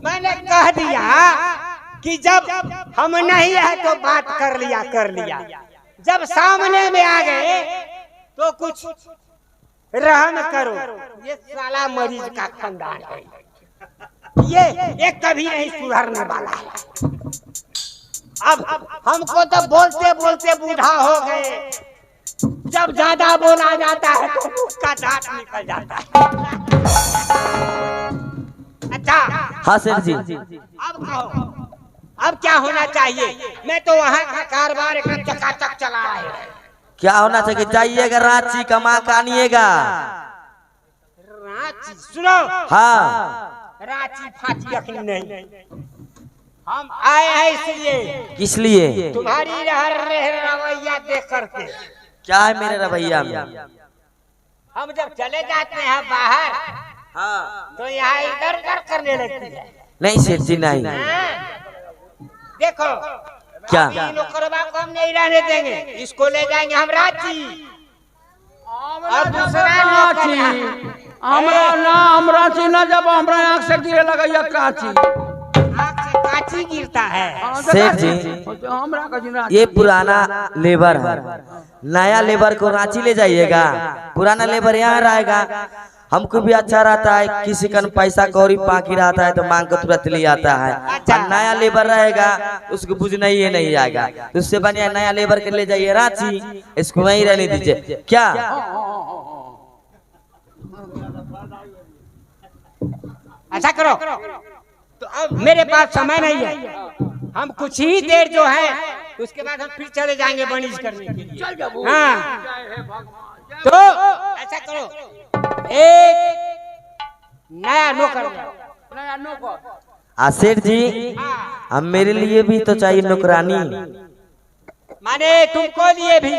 मैंने कह दिया कि जब हम नहीं है तो बात कर लिया। जब सामने में आ गए तो कुछ रहम करो। ये साला मरीज का खानदान है। ये कभी नहीं सुधरने वाला है। अब हमको तो बोलते बोलते बूढ़ा हो गए। जब ज्यादा बोला जाता है तो उसका दांत निकल जाता है। अच्छा हाँ सेठ जी। अब कहो अब क्या होना चाहिए? मैं तो वहाँ का कारोबार एकदम चकाचक चला रहा है। क्या होना चाहिए? जाइएगा रांची, कमा के आनिएगा। रांची सुनो, हाँ रांची फाची अखनी नहीं, हम आए हैं इसलिए, किस लिए? तुम्हारी रवैया देख करके। क्या है मेरे रवैया में? हम जब चले जाते हैं बाहर, हाँ तो यहाँ इधर उधर करने लगती है। नहीं सेठ जी नहीं। देखो क्या? अभी नौकरवा को हम नहीं रहने देंगे, इसको ले जाएंगे हम रांची। और दूसरा नौकर हमरा ना, हम रांची ना जब हमरा आँख से गिरे लगैया कांची। आँख से कांची गिरता है। सेठ जी हमरा का ये पुराना लेबर है, नया लेबर को रांची ले जाइएगा, पुराना लेबर यहाँ रहेगा। हमको भी अच्छा रहता है, किसी का पैसा कौड़ी बाकी रहता है तो मांग को तुरंत ले आता है। और नया लेबर रहेगा उसको बुझना ही नहीं आएगा, तो उससे बढ़िया नया लेबर के ले जाइए रांची, इसको वहीं रहने दीजिए। क्या? ऐसा करो, तो अब मेरे पास समय नहीं है, हम कुछ ही देर जो है उसके बाद हम फिर चले जाएंगे बनीज करने के लिए। हाँ, तो ऐसा करो, एक नया नौकर। सेठ जी अब मेरे लिए भी तो चाहिए नौकरानी। माने तुमको लिए भी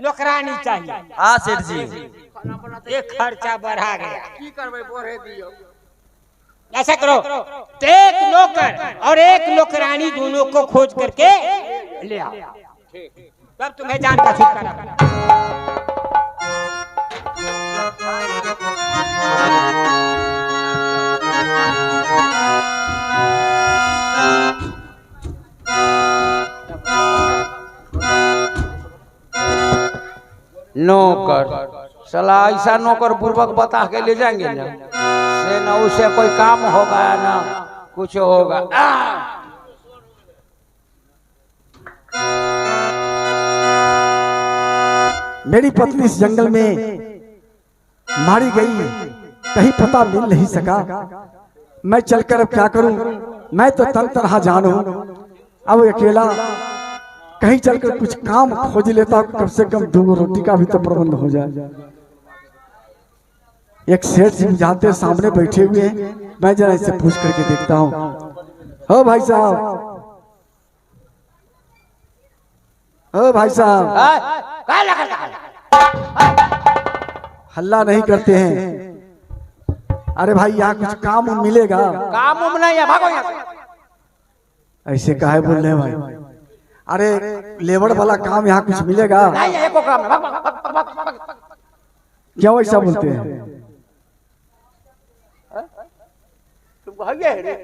नौकरानी चाहिए? हाँ सेठ जी। ये खर्चा बढ़ा गया। ऐसा करो, तो एक नौकर और एक नौकरानी दोनों को खोज करके ले आओ, तब तुम्हें जान का छुटकारा। नौकर सला ऐसा नौकर पूर्वक बता के ले जाएंगे ना, से न उसे कोई काम होगा ना कुछ होगा। मेरी पत्नी इस जंगल में मारी गई, कहीं पता मिल नहीं सका। मैं चलकर अब क्या करूं? मैं तो तन तनहा जानू, अब अकेला कहीं चलकर कुछ काम खोज लेता हूं, कम से कम 2 रोटी का भी तो प्रबंध हो जाए। एक सेठ जी जाते सामने बैठे हुए हैं, मैं जरा इससे पूछ करके देखता हूँ। हो भाई साहब, ओ भाई साहब, हल्ला नहीं करते हैं। अरे भाई यहाँ कुछ काम मिलेगा? काम नहीं है, भागो यहाँ से। ऐसे काहे बोल रहे हैं भाई? अरे लेबर वाला काम यहाँ कुछ मिलेगा? नहीं है, एको काम है, भाग, भाग, भाग, भाग, भाग, भाग। क्यों ऐसा बोलते हैं? तुमको है रे,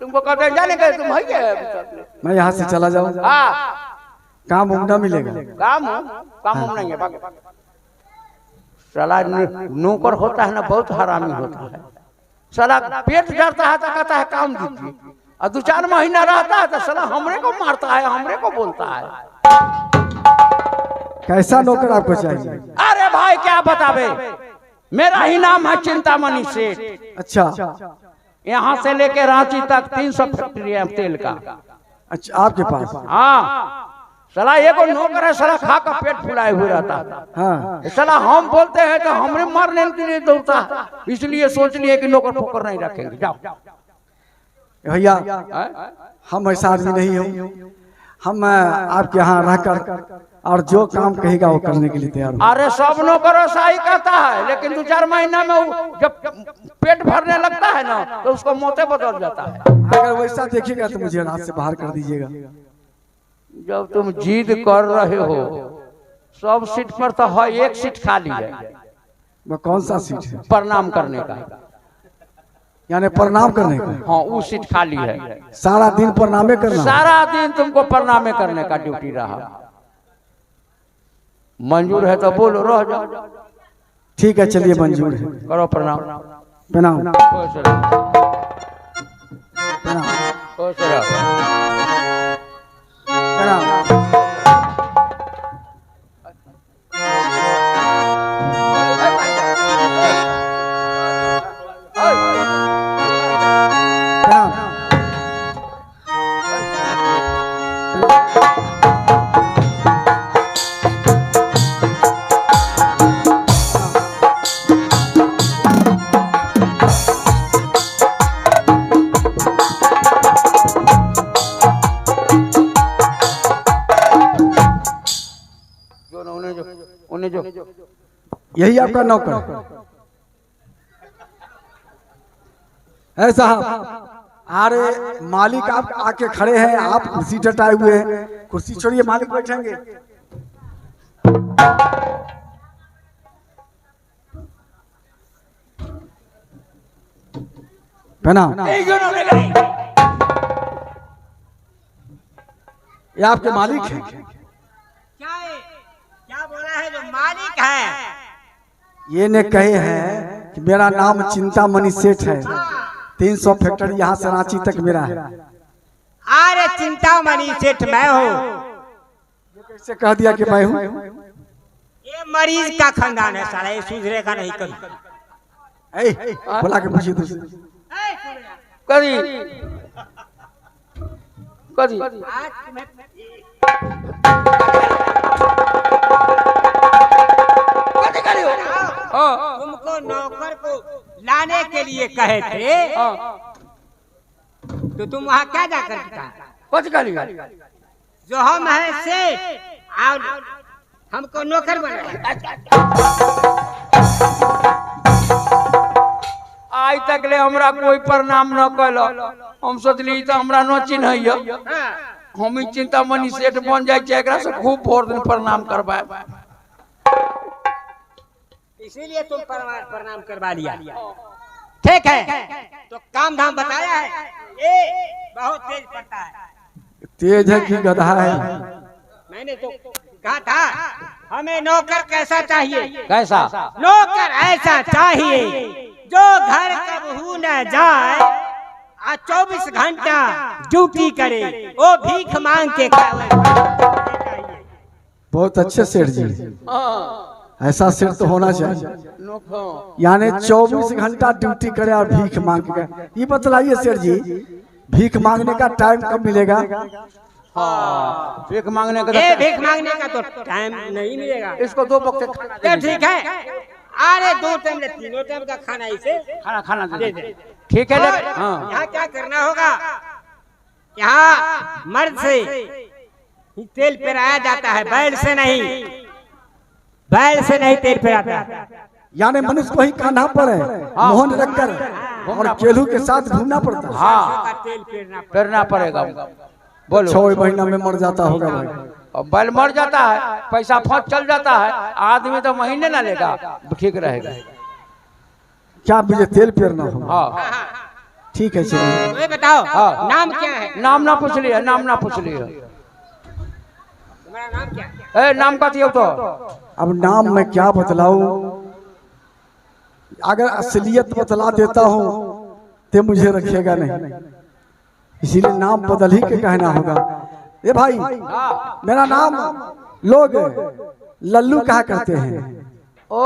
तुमको कहते जाने के तुम है। मैं यहाँ से चला जाऊँ? हाँ काम उमदा मिलेगा? काम नहीं है, भाग। साला नौकर होता है ना बहुत हरामी होता है। साला पेट जड़ता है तो कहता है काम दीजिए, और 2-4 महीना रहता है तो साला हमरे को मारता है, हमरे को बोलता है। कैसा नौकर आपको चाहिए? अरे भाई क्या बतावे, मेरा ही नाम है चिंतामणि सेठ। अच्छा, यहाँ से लेके रांची तक 300 फैक्ट्री है तेल का। अच्छा आपके पास? हाँ, साला एगो नौकर है, साला खा का पेट फुलाए हुए रहता है। हाँ, साला हम बोलते हैं तो हमरे मारने के लिए दौड़ता है, इसलिए सोच लिए कि नौकर फोकर नहीं रखेंगे। जाओ भैया, हम ऐसा आदमी नहीं हूँ। हम आपके यहाँ रहकर और जो काम कहेगा वो करने के लिए तैयार हूँ। अरे सब नौकर ऐसा ही कहता है, लेकिन 2-4 महीना में जब पेट भरने लगता है ना तो उसको मोते बदल जाता है। अगर वैसा देखिएगा तो मुझे रात से बाहर कर दीजिएगा। जब तुम जिद कर रहे हो, सब सीट पर तो है, एक सीट खाली है। वो कौन सा सीट है? प्रणाम करने का। यानी प्रणाम करने का? हाँ, वो सीट खाली है। सारा दिन प्रणामे करना? सारा दिन तुमको प्रणामे करने का ड्यूटी रहा। मंजूर है तो बोलो, रह जाओ। ठीक है, चलिए मंजूर है। करो प्रणाम। प्रणाम। खुश रहो, खुश रहो। जो यही आपका नौकर है साहब? अरे मालिक आप आके खड़े हैं, आप कुर्सी टटाए हुए हैं। कुर्सी छोड़िए, मालिक बैठेंगे। पहना ये आपके मालिक हैं? क्या है? क्या बोला है? जो मालिक है ये ने कहे हैं कि मेरा नाम चिंतामणि सेठ है, 300 फैक्ट्री यहाँ से रांची तक मेरा है। अरे चिंतामणि सेठ मैं हूँ। कैसे कह दिया कि मैं हूँ? ये मरीज का खानदान है साला, ये सुधरे का नहीं कभी। बोला के पूछिए दूसरे। कदी कदी आज तुम्हें तुमको नौकर को लाने के लिए कहे थे, तो तुम वहाँ क्या जाकर कहा? जो हम हैं सेठ और हमको नौकर बना। आज तक ले हमरा कोई प्रणाम न कल। हम सोचली तो हमरा न चिन्ह, हम ही चिंतामणि सेठ बन जाए, एकरा से खूब भोर दिन प्रणाम करवाए। इसीलिए तुम प्रणाम करवा लिया। ठीक है, तो काम धाम बताया है, ये बहुत तेज पड़ता है। तेज है कि गधा है? मैंने तो कहा था हमें नौकर कैसा चाहिए? कैसा? नौकर ऐसा चाहिए जो घर कबहू न जाए और 24 घंटा ड्यूटी करे, वो भीख मांग के खाए। बहुत अच्छे सेठ जी, ऐसा सेठ तो होना चाहिए, यानी 24 घंटा ड्यूटी करे और भीख मांग के। ये बतलाइए सेठ जी, भीख मांगने का टाइम कब मिलेगा? भीख मांगने का भीख मांगने का तो टाइम नहीं मिलेगा। इसको 2 वक्त खाना ठीक है। अरे 2 टाइम 3 टाइम का खाना इसे खाना दे दे। ठीक है। यहाँ क्या करना होगा? यहाँ मर्द से तेल पिराया जाता है, बैल से नहीं। बैल से नहीं तेल पिराता है। यानी मनुष्य को ही कान्हा पर है मोहन रखकर और केलू के साथ घूमना पड़ता है। हाँ, तेल पेरना पड़ेगा। बोलो 6 महीना में मर जाता होगा भाई। अब बैल मर जाता है, पैसा फंस चल जाता है, आदमी तो महीने ना लेगा, ठीक रहेगा। क्या मुझे तेल पेरना होगा? हाँ ठीक है चलिए। तो ये बताओ नाम क्या है? नाम ना पूछ लिया, नाम ना पूछ लिया। तुम्हारा नाम क्या है? नाम का दियो तो। अब नाम मैं क्या बतलाऊं? अगर असलियत बतला देता हूँ तो मुझे रखेगा नहीं, इसीलिए नाम बदल ही के कहना होगा। ये भाई मेरा नाम लोग लल्लू कहा करते हैं। ओ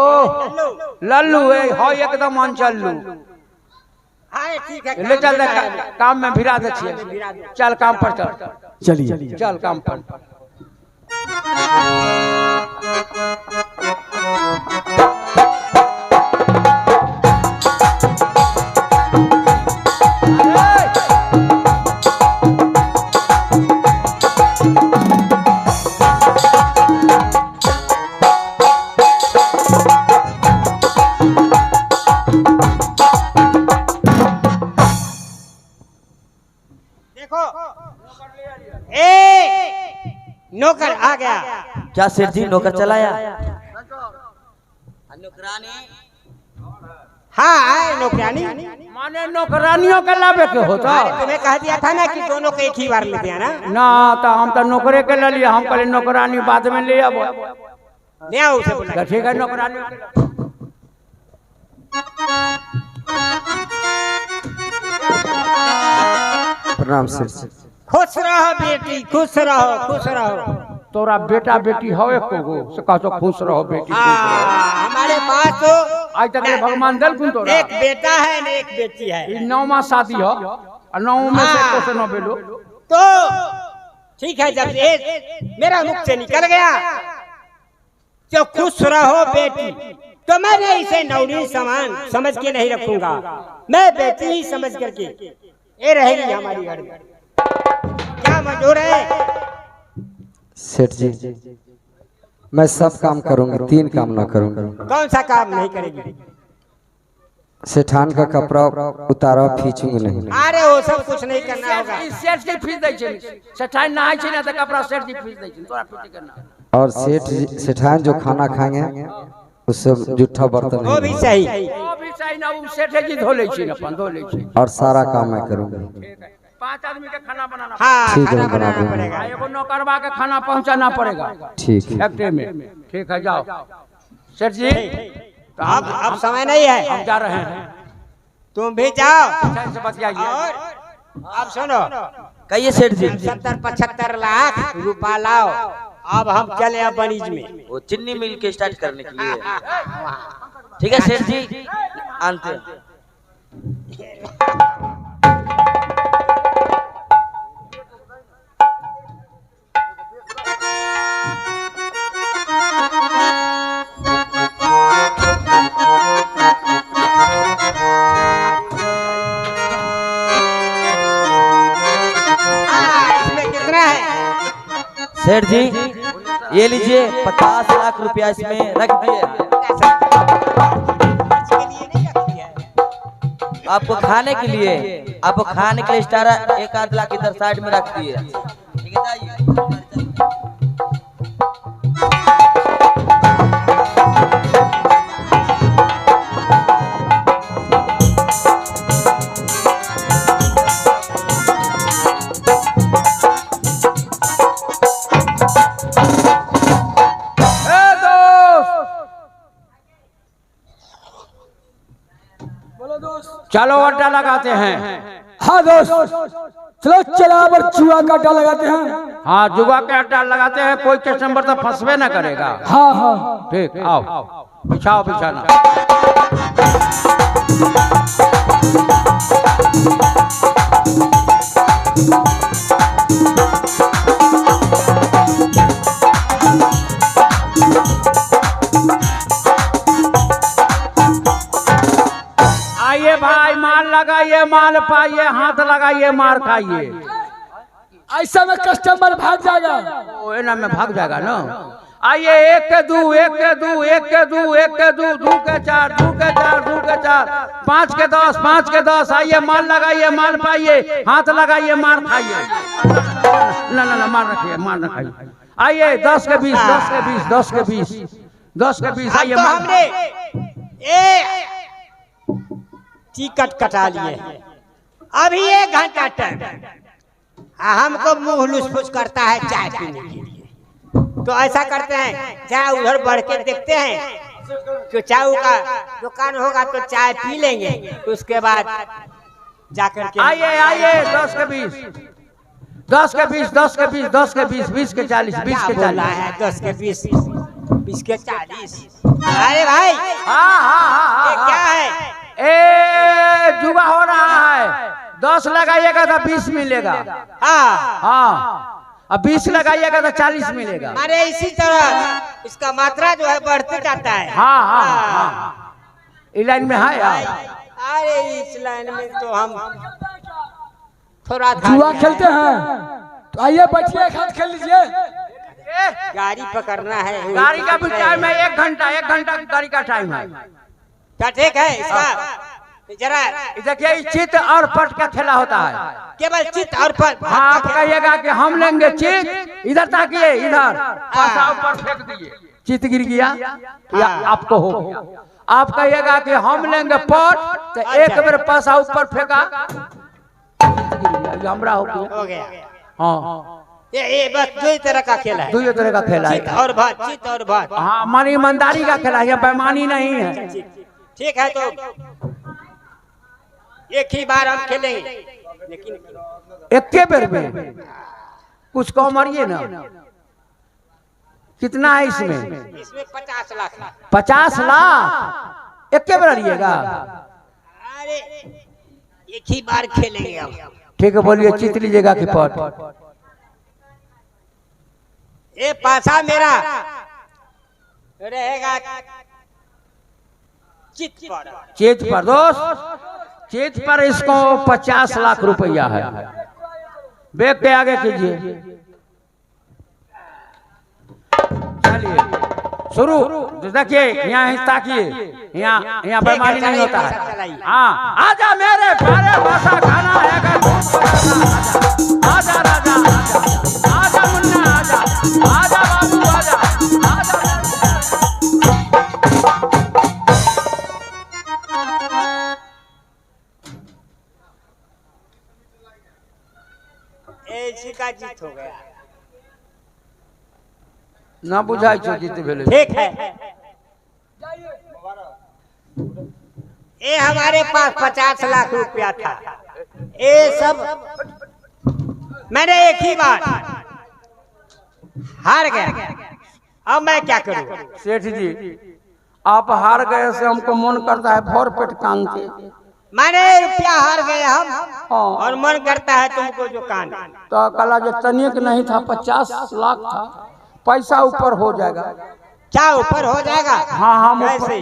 लल्लू हो एकदम अनचल्लू। ठीक है, ले चल काम में भिड़ा दे छिए। चल काम पर चल। चलिए चल काम पर। नौकर आ गया। क्या सेठ जी नौकर चलाया? हाँ आए नौकरानी। माने नौकरानियों का लाभे के होता। तुम्हें कह दिया था ना कि दोनों को एक ही बार ले दिया ना तो हम तो नौकरे के ले लिया, हम कहले नौकरानी बाद में ले आबो। ले आओ उसे बुला। ठीक है नौकरानी। प्रणाम सर। खुश रहो बेटी, खुश रहो, खुश रहो। तोरा बेटा बेटी हो एक को से कहो खुश रहो बेटी। हमारे पास तो आज तक भगवान दल कुन तोरा एक बेटा है न एक बेटी है। 9वां शादी हो और 9 में से न बेलो तो ठीक है। जब ये मेरा मुख से निकल गया तो खुश रहो बेटी, तो मैंने इसे नौरी समान समझ के नहीं रखूंगा। मैं बेटी ही समझ करके ये रहेगी हमारी घर में। क्या मंजूर है सेठ जी? मैं सब काम करूंगी, 3 काम ना करूंगी। कौन सा काम नहीं करेगी? सेठान का कपड़ा उतारा खींचूंगी नहीं। अरे वो सब कुछ नहीं करना होगा। सेठ जी फीस दै छै, सेठान नहाय छै ना त कपड़ा सेठ जी फीस दै छै, तोरा फीस करना। और सेठान जो खाना खाएंगे उससे जूठा बर्तन वो भी नहीं, सही। वो भी सही ना, वो सेठ जी धो ले छै, अपन धो ले छै। और सारा काम मैं करूंगी। 5 आदमी के खाना बनाना हाँ, ठीक है, खाना बना बनाना दूंगा। पड़ेगा। एगो नौकरवा के खाना पहुंचाना पड़ेगा ठीक है। फैक्ट्री में। ठीक है, जाओ सेठ जी। तो अब समय नहीं है, हम जा रहे हैं, तुम भी जाओ से बतियाइए। और अब सुनो, कहिए सेठ जी। 70-75 लाख रुपया लाओ। अब हम चले अब बनीज में, वो चीनी मिल के स्टार्ट करने के लिए। ठीक है सेठ जी, आनते हैं। इसमें कितना है? सेठ जी ये लीजिए 50 लाख रुपया इसमें रख दिए। इसके लिए नहीं रखी है। आपको खाने के लिए, आपको खाने के लिए स्टारा 1-8 लाख इधर साइड में रख दिए। ठीक है, जाइए। चलो अड्डा लगाते हैं। हाँ दोस्त, चलो चला पर चूहा का अड्डा लगाते हैं। हाँ, जुआ के अड्डा लगाते हैं, कोई कस्टमर तो फंसबे ना करेगा। हाँ हाँ ठीक, आओ बिछाओ बिछाना। आइए भाई, माल लगाइए, माल पाइए, हाथ लगाइए, मार खाइए। ऐसा में कस्टमर भाग जाएगा। ओ एना में भाग जाएगा ना। आइए, 1 के 2, 1 के 2, 1 के 2, 1 के 2, 2 के 4, 2 के 4, 2 के 4, 5 के 10, 5 के 10। आइए, माल लगाइए, माल पाइए, हाथ लगाइए, मार खाइए। ना ना ना, मार रखिए, मार न खाइए। आइए, 10 के 20, 10 के 20, 10 के 20, 10 के 20। आइए, तो माल हमने टिकट कटा लिए, अभी 1 घंटा टाइम। हमको मुंह लुसफुस करता है चाय पीने के लिए। तो ऐसा करते हैं, चाय उधर बढ़ के देखते हैं, तो चाय का दुकान होगा तो चाय पी लेंगे, उसके बाद जाकर के। आइए आइए, 10 के 20, 10 के 20, 10 के 20, 10 के 20, 20 के 40, 20 के 40 है। 10 के 20, 20 के 40। अरे भाई, हाँ हाँ हाँ, ये क्या है? ए जुआ हो रहा है। 10 लगाइएगा तो 20 मिलेगा। हाँ हाँ, अब 20 लगाइएगा तो 40 मिलेगा। अरे इसी तरह इसका मात्रा जो है बढ़ते जाता है। हाँ हाँ हाँ, इस लाइन में है यार। अरे इस लाइन में तो हम थोड़ा जुआ खेलते हैं, तो आइए बैठिए, एक हाथ खेल लीजिए। गाड़ी पकड़ना है। गाड़ी का भी टाइम है, 1 घंटा, 1 घंटा गाड़ी का टाइम है। क्या ठीक है? इसका जरा देखिए, चित और पट का खेला होता है। केवल चित और पट। हाँ, आप कहिएगा कि हम लेंगे चित, इधर ताकिए, इधर पासा ऊपर फेंक दिए, चित गिर गया या आपको हो गया। आप कहिएगा कि हम लेंगे पट, तो एक बार पासा ऊपर फेंका, चित गिर गया, ये हमरा हो गया। हो गया। हाँ, ये बस 2 तरह का खेल है। 2 तरह का खेला चित है। और भात, चित और भात। हाँ, मन ईमानदारी का खेला है, बेईमानी नहीं है। ठीक है, तो एक ही बार हम खेलेंगे, लेकिन एक के बेर में कुछ कम मारिए ना। कितना है इसमें? इसमें 50 लाख। 50 लाख एक के बेर लिएगा? अरे एक ही बार खेलेंगे हम। ठीक है, बोलिए, चित लीजिएगा कि पट? ये पासा मेरा रहेगा चित पर। चित पर दोस्त, चित पर इसको 50 लाख रुपया है। बैग के आगे कीजिए, चलिए। शुरू देखिए, यहाँ ही ताकिए, यहाँ बेमारी नहीं होता है। हाँ, आजा मेरे प्यारे भाषा खाना है, आजा राजा, आजा मुन्ना, आजा बाबू, आजा। इसी का जीत हो गया। ना बुझाई छो जीत भेले। ठीक है, ये हमारे पास 50 लाख रुपया था, ये सब मैंने एक ही बार हार गया। अब मैं क्या करूं? सेठ जी, आप हार गए से हमको मन करता है भर पेट कान के। मैंने रुपया हार गए हम, और मन करता है तुमको जो कान। तो कला जो तनिक नहीं था, 50 लाख था, पैसा ऊपर हो जाएगा। क्या ऊपर हो जाएगा? हाँ हम कैसे?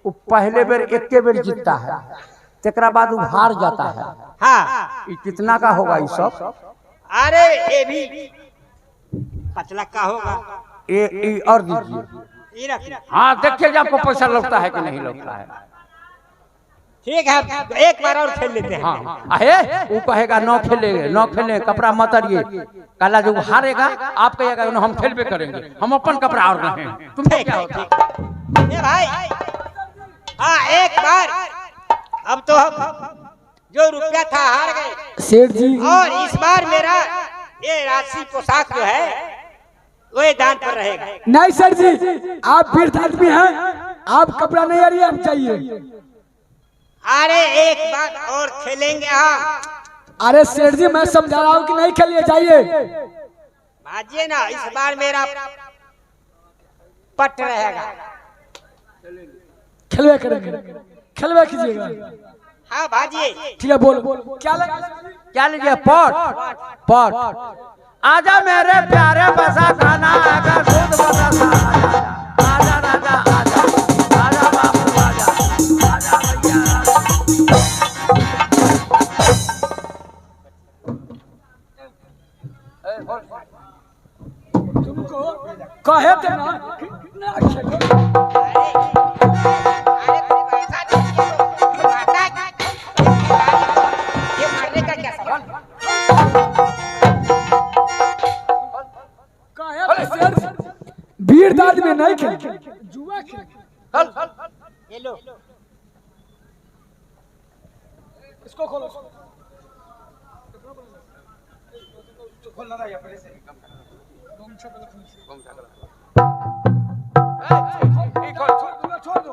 वो पहले बेर एक बेर जीतता है, तेकरा बाद वो हार जाता है। हाँ, ये कितना का होगा ये सब? अरे ये भी 5 लाख का होगा। ये और दीजिए। ये रखिए। हाँ देखिए आपको पैसा लगता है कि नहीं लगता है। ठीक है, एक बार और खेल लेते हैं। हाँ आहे, वो कहेगा नौ खेले कपड़ा मत अड़िए। काला जो हारेगा आप कहेगा हम खेलबे करेंगे, हम अपन कपड़ा और रहे। तुम क्या होता? ये भाई, हाँ एक बार, अब तो हम जो रुपया था हार गए सेठ जी, और इस बार मेरा ये राशि पोशाक जो है वो दान पर रहेगा। नहीं सर जी, आप वीर आदमी हैं, आप कपड़ा नहीं आ रही है, चाहिए। अरे एक बार और खेलेंगे हम। अरे सेठ जी, मैं समझा रहा हूँ कि नहीं खेलिए, जाइए। भाजिए ना, इस बार मेरा पट रहेगा। खेलवे करेंगे, खेलवे कीजिएगा। हाँ भाजिए। ठीक है, बोलो क्या लीजिए? पट। आजा मेरे प्यारे बसा खाना, अगर दूध बसा आजा राजा, आजा बाबू, आजा भैया। तुमको कहे थे ना ये मारने का क्या सवाल? वीर दाद में नहीं खेल, जुआ खेल। ये लो, इसको खोलो। छोड़ दो।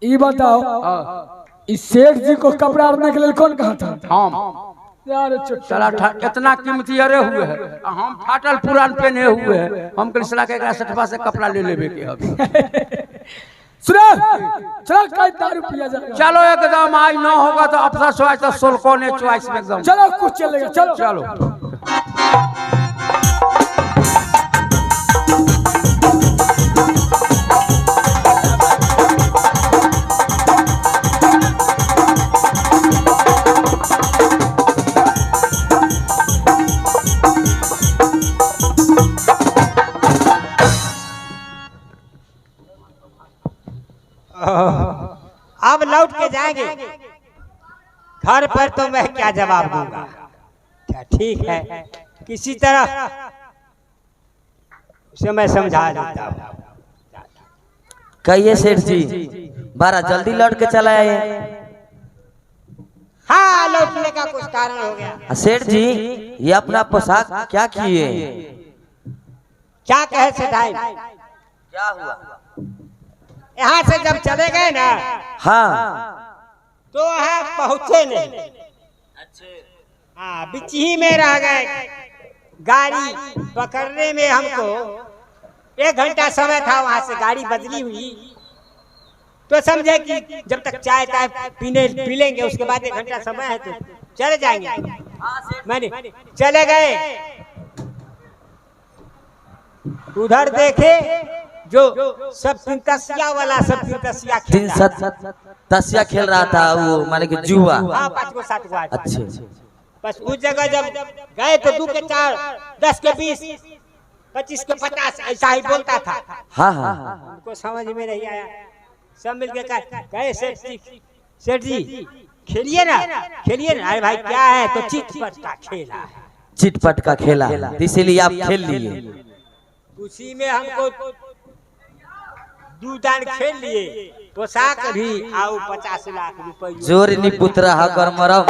ये बताओ, इस सेठ जी को कपड़ा ओढ़ने के लिए कौन कहा था? हम। यार चला इतना कीमती अरे हुए है, हम फाटल पुरान पहने हुए हैं, हम कृष्णा के सटवा से कपड़ा ले लेबे के अभी। सुनो, चलो कई दारू पिया जाएगा। चलो एकदम आज न होगा तो अफसर चॉइस तो सोलको ने चॉइस में एकदम। चलो कुछ चलेगा, चलो। अब लौट के जाएंगे घर पर, तो मैं क्या जवाब दूंगा? क्या ठीक है, किसी तरह उसे मैं समझा देता हूँ। कहिए सेठ जी, बारा जल्दी लौट के चला आए। हाँ, लौटने का कुछ कारण हो गया। सेठ जी, ये अपना पोशाक क्या किए? क्या कहे सेठाई? क्या हुआ? यहाँ से जब चले गए ना, हाँ, तो वहाँ पहुँचे नहीं। हाँ, बीच ही में रह गए। गाड़ी पकड़ने में हमको 1 घंटा समय था, वहाँ से गाड़ी बदली हुई। तो समझे कि जब तक चाय पी लेंगे, उसके बाद 1 घंटा समय है तो चले जाएंगे। मैंने चले गए, उधर देखे जो सब तीन तसिया वाला सब तीन तसिया तीन खेला। तसिया खेल रहा था वो माने कि जुआ। हाँ 5 को 7 को आदमी। अच्छे बस उस जगह जब गए तो 2 के 4 10 के 20 25 के 50 ऐसा ही बोलता था। हाँ हाँ उनको समझ में नहीं आया। सब मिलके कहे सेठ जी खेलिए ना अरे भाई क्या है तो चिटपट का खेला है। चिटपट का खेला इसीलिए आप खेल लिए। उसी में हमको 2 दान खेल लिए पोशाक भी आओ 50 लाख रुपए जोर नी पुत्र हा कर मरम।